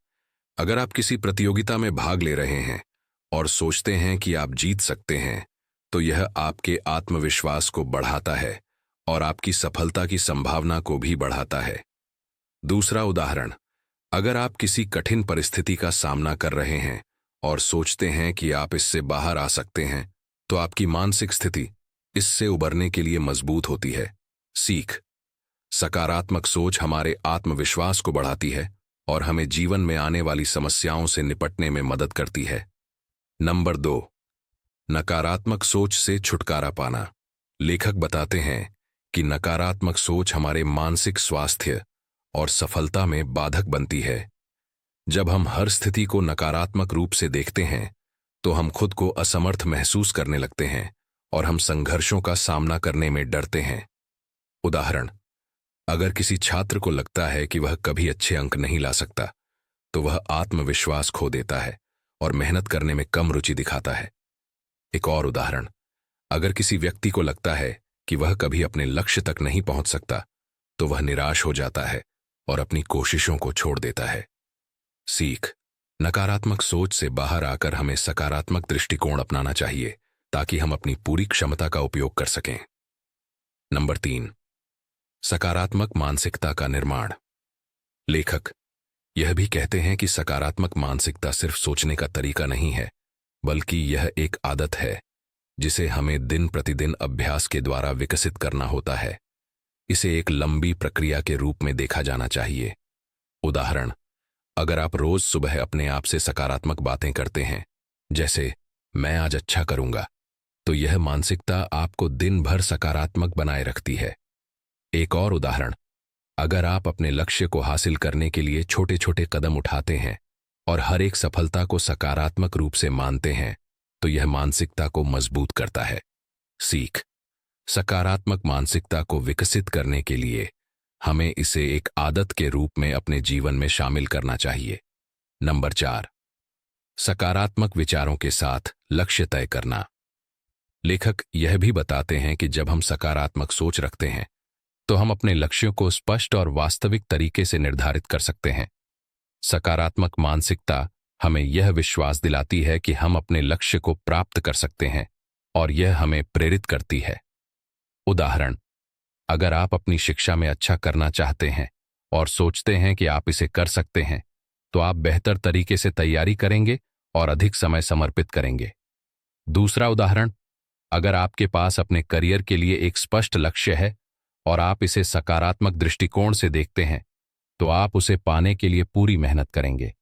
अगर आप किसी प्रतियोगिता में भाग ले रहे हैं और सोचते हैं कि आप जीत सकते हैं तो यह आपके आत्मविश्वास को बढ़ाता है और आपकी सफलता की संभावना को भी बढ़ाता है। दूसरा उदाहरण, अगर आप किसी कठिन परिस्थिति का सामना कर रहे हैं और सोचते हैं कि आप इससे बाहर आ सकते हैं तो आपकी मानसिक स्थिति इससे उबरने के लिए मजबूत होती है। सीख, सकारात्मक सोच हमारे आत्मविश्वास को बढ़ाती है और हमें जीवन में आने वाली समस्याओं से निपटने में मदद करती है। नंबर 2, नकारात्मक सोच से छुटकारा पाना। लेखक बताते हैं कि नकारात्मक सोच हमारे मानसिक स्वास्थ्य और सफलता में बाधक बनती है। जब हम हर स्थिति को नकारात्मक रूप से देखते हैं तो हम खुद को असमर्थ महसूस करने लगते हैं और हम संघर्षों का सामना करने में डरते हैं। उदाहरण, अगर किसी छात्र को लगता है कि वह कभी अच्छे अंक नहीं ला सकता तो वह आत्मविश्वास खो देता है और मेहनत करने में कम रुचि दिखाता है। एक और उदाहरण, अगर किसी व्यक्ति को लगता है कि वह कभी अपने लक्ष्य तक नहीं पहुंच सकता तो वह निराश हो जाता है और अपनी कोशिशों को छोड़ देता है। सीख, नकारात्मक सोच से बाहर आकर हमें सकारात्मक दृष्टिकोण अपनाना चाहिए ताकि हम अपनी पूरी क्षमता का उपयोग कर सकें। नंबर 3, सकारात्मक मानसिकता का निर्माण। लेखक यह भी कहते हैं कि सकारात्मक मानसिकता सिर्फ सोचने का तरीका नहीं है, बल्कि यह एक आदत है जिसे हमें दिन प्रतिदिन अभ्यास के द्वारा विकसित करना होता है। इसे एक लंबी प्रक्रिया के रूप में देखा जाना चाहिए। उदाहरण, अगर आप रोज सुबह अपने आप से सकारात्मक बातें करते हैं, जैसे मैं आज अच्छा करूंगा, तो यह मानसिकता आपको दिन भर सकारात्मक बनाए रखती है। एक और उदाहरण, अगर आप अपने लक्ष्य को हासिल करने के लिए छोटे छोटे कदम उठाते हैं और हर एक सफलता को सकारात्मक रूप से मानते हैं, तो यह मानसिकता को मजबूत करता है। सीख, सकारात्मक मानसिकता को विकसित करने के लिए हमें इसे एक आदत के रूप में अपने जीवन में शामिल करना चाहिए। नंबर 4, सकारात्मक विचारों के साथ लक्ष्य तय करना। लेखक यह भी बताते हैं कि जब हम सकारात्मक सोच रखते हैं, तो हम अपने लक्ष्यों को स्पष्ट और वास्तविक तरीके से निर्धारित कर सकते हैं। सकारात्मक मानसिकता हमें यह विश्वास दिलाती है कि हम अपने लक्ष्य को प्राप्त कर सकते हैं और यह हमें प्रेरित करती है। उदाहरण, अगर आप अपनी शिक्षा में अच्छा करना चाहते हैं और सोचते हैं कि आप इसे कर सकते हैं, तो आप बेहतर तरीके से तैयारी करेंगे और अधिक समय समर्पित करेंगे। दूसरा उदाहरण, अगर आपके पास अपने करियर के लिए एक स्पष्ट लक्ष्य है और आप इसे सकारात्मक दृष्टिकोण से देखते हैं, तो आप उसे पाने के लिए पूरी मेहनत करेंगे।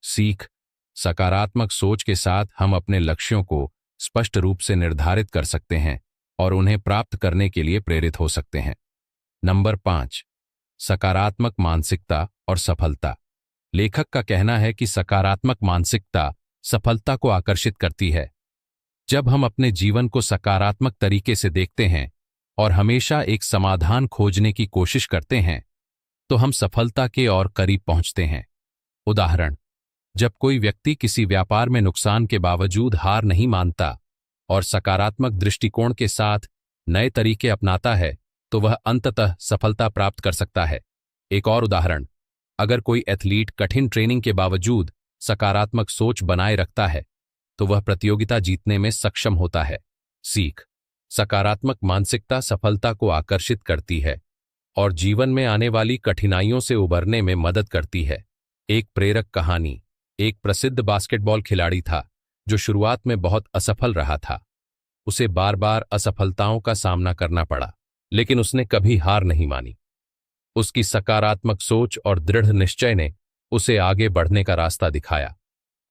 सीख, सकारात्मक सोच के साथ हम अपने लक्ष्यों को स्पष्ट रूप से निर्धारित कर सकते हैं और उन्हें प्राप्त करने के लिए प्रेरित हो सकते हैं। नंबर 5, सकारात्मक मानसिकता और सफलता। लेखक का कहना है कि सकारात्मक मानसिकता सफलता को आकर्षित करती है। जब हम अपने जीवन को सकारात्मक तरीके से देखते हैं और हमेशा एक समाधान खोजने की कोशिश करते हैं, तो हम सफलता के और करीब पहुंचते हैं। उदाहरण, जब कोई व्यक्ति किसी व्यापार में नुकसान के बावजूद हार नहीं मानता और सकारात्मक दृष्टिकोण के साथ नए तरीके अपनाता है, तो वह अंततः सफलता प्राप्त कर सकता है। एक और उदाहरण, अगर कोई एथलीट कठिन ट्रेनिंग के बावजूद सकारात्मक सोच बनाए रखता है, तो वह प्रतियोगिता जीतने में सक्षम होता है। सीख, सकारात्मक मानसिकता सफलता को आकर्षित करती है और जीवन में आने वाली कठिनाइयों से उबरने में मदद करती है। एक प्रेरक कहानी। एक प्रसिद्ध बास्केटबॉल खिलाड़ी था जो शुरुआत में बहुत असफल रहा था। उसे बार बार असफलताओं का सामना करना पड़ा, लेकिन उसने कभी हार नहीं मानी। उसकी सकारात्मक सोच और दृढ़ निश्चय ने उसे आगे बढ़ने का रास्ता दिखाया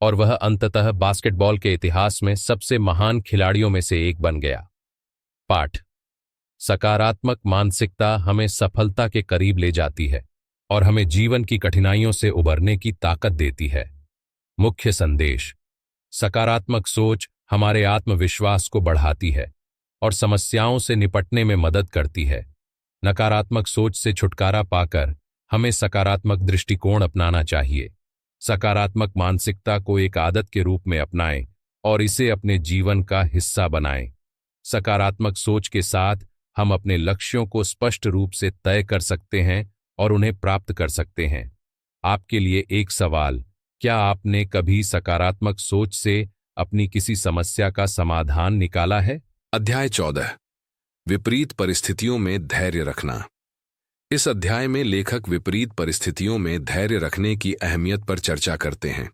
और वह अंततः बास्केटबॉल के इतिहास में सबसे महान खिलाड़ियों में से एक बन गया। पाठ, सकारात्मक मानसिकता हमें सफलता के करीब ले जाती है और हमें जीवन की कठिनाइयों से उबरने की ताकत देती है। मुख्य संदेश, सकारात्मक सोच हमारे आत्मविश्वास को बढ़ाती है और समस्याओं से निपटने में मदद करती है। नकारात्मक सोच से छुटकारा पाकर हमें सकारात्मक दृष्टिकोण अपनाना चाहिए। सकारात्मक मानसिकता को एक आदत के रूप में अपनाएं और इसे अपने जीवन का हिस्सा बनाएं। सकारात्मक सोच के साथ हम अपने लक्ष्यों को स्पष्ट रूप से तय कर सकते हैं और उन्हें प्राप्त कर सकते हैं। आपके लिए एक सवाल, क्या आपने कभी सकारात्मक सोच से अपनी किसी समस्या का समाधान निकाला है? अध्याय 14, विपरीत परिस्थितियों में धैर्य रखना। इस अध्याय में लेखक विपरीत परिस्थितियों में धैर्य रखने की अहमियत पर चर्चा करते हैं।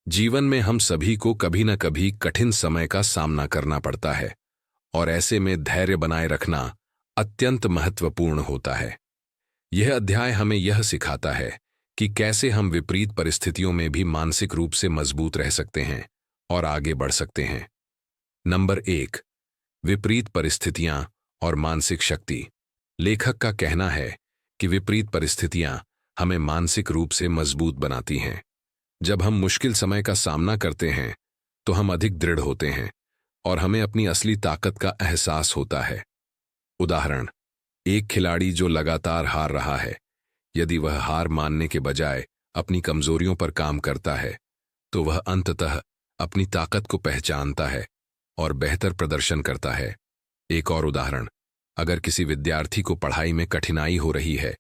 जीवन में हम सभी को कभी न कभी कठिन समय का सामना करना पड़ता है और ऐसे में धैर्य बनाए रखना अत्यंत महत्वपूर्ण होता है। यह अध्याय हमें यह सिखाता है कि कैसे हम विपरीत परिस्थितियों में भी मानसिक रूप से मजबूत रह सकते हैं और आगे बढ़ सकते हैं। नंबर 1, विपरीत परिस्थितियां और मानसिक शक्ति। लेखक का कहना है कि विपरीत परिस्थितियां हमें मानसिक रूप से मजबूत बनाती हैं। जब हम मुश्किल समय का सामना करते हैं, तो हम अधिक दृढ़ होते हैं और हमें अपनी असली ताकत का एहसास होता है। उदाहरण, एक खिलाड़ी जो लगातार हार रहा है, यदि वह हार मानने के बजाय अपनी कमजोरियों पर काम करता है, तो वह अंततः अपनी ताकत को पहचानता है और बेहतर प्रदर्शन करता है। एक और उदाहरण, अगर किसी विद्यार्थी को पढ़ाई में कठिनाई हो रही है,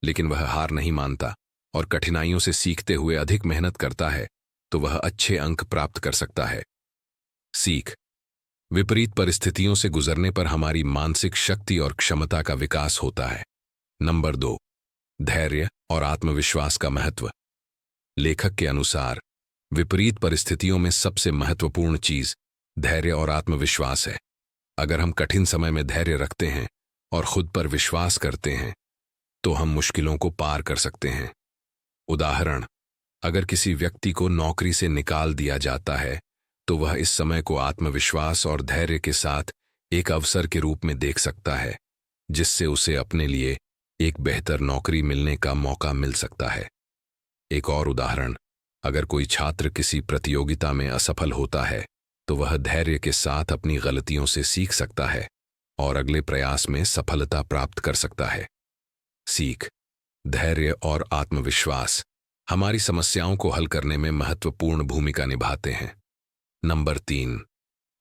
लेकिन वह हार नहीं मानता और कठिनाइयों से सीखते हुए अधिक मेहनत करता है, तो वह अच्छे अंक प्राप्त कर सकता है। सीख, विपरीत परिस्थितियों से गुजरने पर हमारी मानसिक शक्ति और क्षमता का विकास होता है। नंबर 2, धैर्य और आत्मविश्वास का महत्व। लेखक के अनुसार विपरीत परिस्थितियों में सबसे महत्वपूर्ण चीज धैर्य और आत्मविश्वास है। अगर हम कठिन समय में धैर्य रखते हैं और खुद पर विश्वास करते हैं तो हम मुश्किलों को पार कर सकते हैं। उदाहरण, अगर किसी व्यक्ति को नौकरी से निकाल दिया जाता है तो वह इस समय को आत्मविश्वास और धैर्य के साथ एक अवसर के रूप में देख सकता है, जिससे उसे अपने लिए एक बेहतर नौकरी मिलने का मौका मिल सकता है। एक और उदाहरण, अगर कोई छात्र किसी प्रतियोगिता में असफल होता है तो वह धैर्य के साथ अपनी गलतियों से सीख सकता है और अगले प्रयास में सफलता प्राप्त कर सकता है। सीख, धैर्य और आत्मविश्वास हमारी समस्याओं को हल करने में महत्वपूर्ण भूमिका निभाते हैं। नंबर 3,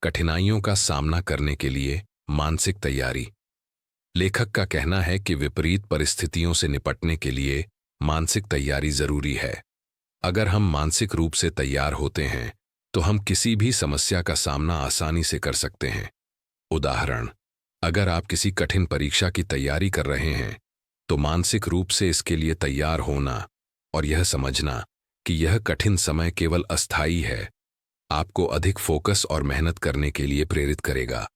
कठिनाइयों का सामना करने के लिए मानसिक तैयारी। लेखक का कहना है कि विपरीत परिस्थितियों से निपटने के लिए मानसिक तैयारी जरूरी है। अगर हम मानसिक रूप से तैयार होते हैं तो हम किसी भी समस्या का सामना आसानी से कर सकते हैं। उदाहरण, अगर आप किसी कठिन परीक्षा की तैयारी कर रहे हैं तो मानसिक रूप से इसके लिए तैयार होना और यह समझना कि यह कठिन समय केवल अस्थायी है, आपको अधिक फोकस और मेहनत करने के लिए प्रेरित करेगा।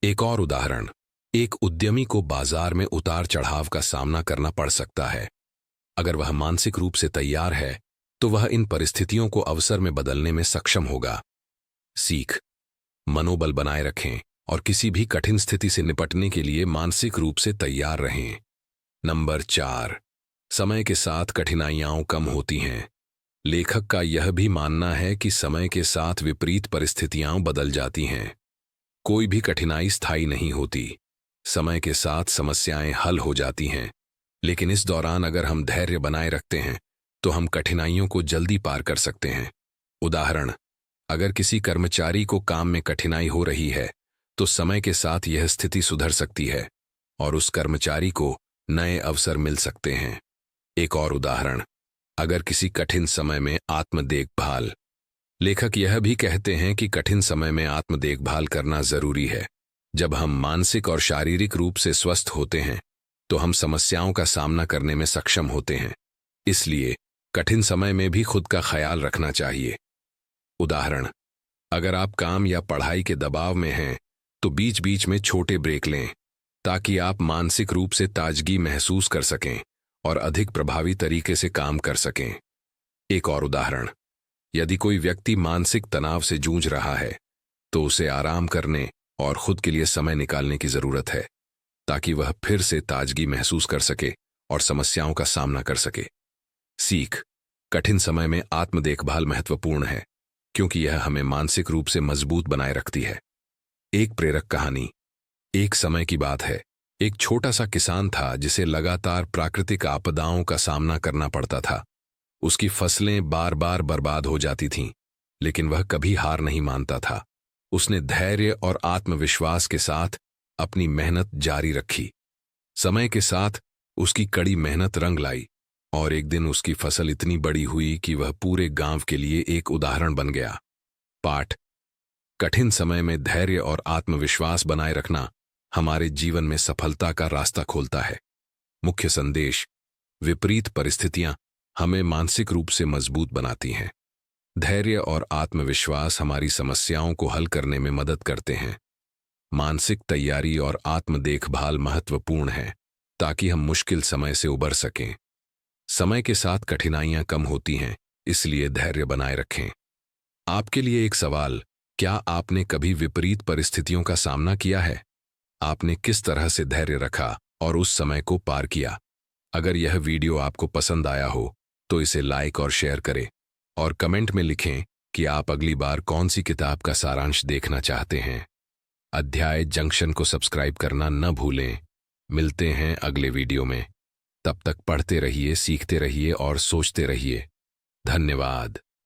एक और उदाहरण, एक उद्यमी को बाजार में उतार चढ़ाव का सामना करना पड़ सकता है। अगर वह मानसिक रूप से तैयार है तो वह इन परिस्थितियों को अवसर में बदलने में सक्षम होगा। सीख, मनोबल बनाए रखें और किसी भी कठिन स्थिति से निपटने के लिए मानसिक रूप से तैयार रहें। नंबर 4, समय के साथ कठिनाइयां कम होती हैं। लेखक का यह भी मानना है कि समय के साथ विपरीत परिस्थितियां बदल जाती हैं। कोई भी कठिनाई स्थायी नहीं होती। समय के साथ समस्याएं हल हो जाती हैं, लेकिन इस दौरान अगर हम धैर्य बनाए रखते हैं तो हम कठिनाइयों को जल्दी पार कर सकते हैं। उदाहरण, अगर किसी कर्मचारी को काम में कठिनाई हो रही है तो समय के साथ यह स्थिति सुधर सकती है और उस कर्मचारी को नए अवसर मिल सकते हैं। एक और उदाहरण, अगर किसी कठिन समय में आत्म देखभाल। लेखक यह भी कहते हैं कि कठिन समय में आत्म देखभाल करना जरूरी है। जब हम मानसिक और शारीरिक रूप से स्वस्थ होते हैं तो हम समस्याओं का सामना करने में सक्षम होते हैं। इसलिए कठिन समय में भी खुद का ख्याल रखना चाहिए। उदाहरण, अगर आप काम या पढ़ाई के दबाव में हैं तो बीच बीच में छोटे ब्रेक लें ताकि आप मानसिक रूप से ताजगी महसूस कर सकें और अधिक प्रभावी तरीके से काम कर सकें। एक और उदाहरण, यदि कोई व्यक्ति मानसिक तनाव से जूझ रहा है तो उसे आराम करने और खुद के लिए समय निकालने की जरूरत है ताकि वह फिर से ताजगी महसूस कर सके और समस्याओं का सामना कर सके। सीख, कठिन समय में आत्म देखभाल महत्वपूर्ण है क्योंकि यह हमें मानसिक रूप से मजबूत बनाए रखती है। एक प्रेरक कहानी। एक समय की बात है, एक छोटा सा किसान था जिसे लगातार प्राकृतिक आपदाओं का सामना करना पड़ता था। उसकी फसलें बार बार बर्बाद हो जाती थीं, लेकिन वह कभी हार नहीं मानता था। उसने धैर्य और आत्मविश्वास के साथ अपनी मेहनत जारी रखी। समय के साथ उसकी कड़ी मेहनत रंग लाई और एक दिन उसकी फसल इतनी बड़ी हुई कि वह पूरे गांव के लिए एक उदाहरण बन गया। पाठ, कठिन समय में धैर्य और आत्मविश्वास बनाए रखना हमारे जीवन में सफलता का रास्ता खोलता है। मुख्य संदेश, विपरीत परिस्थितियां हमें मानसिक रूप से मजबूत बनाती हैं। धैर्य और आत्मविश्वास हमारी समस्याओं को हल करने में मदद करते हैं। मानसिक तैयारी और आत्म देखभाल महत्वपूर्ण है ताकि हम मुश्किल समय से उबर सकें। समय के साथ कठिनाइयां कम होती हैं, इसलिए धैर्य बनाए रखें। आपके लिए एक सवाल, क्या आपने कभी विपरीत परिस्थितियों का सामना किया है? आपने किस तरह से धैर्य रखा और उस समय को पार किया? अगर यह वीडियो आपको पसंद आया हो तो इसे लाइक और शेयर करें और कमेंट में लिखें कि आप अगली बार कौन सी किताब का सारांश देखना चाहते हैं। अध्याय जंक्शन को सब्सक्राइब करना न भूलें। मिलते हैं अगले वीडियो में। तब तक पढ़ते रहिए, सीखते रहिए और सोचते रहिए। धन्यवाद।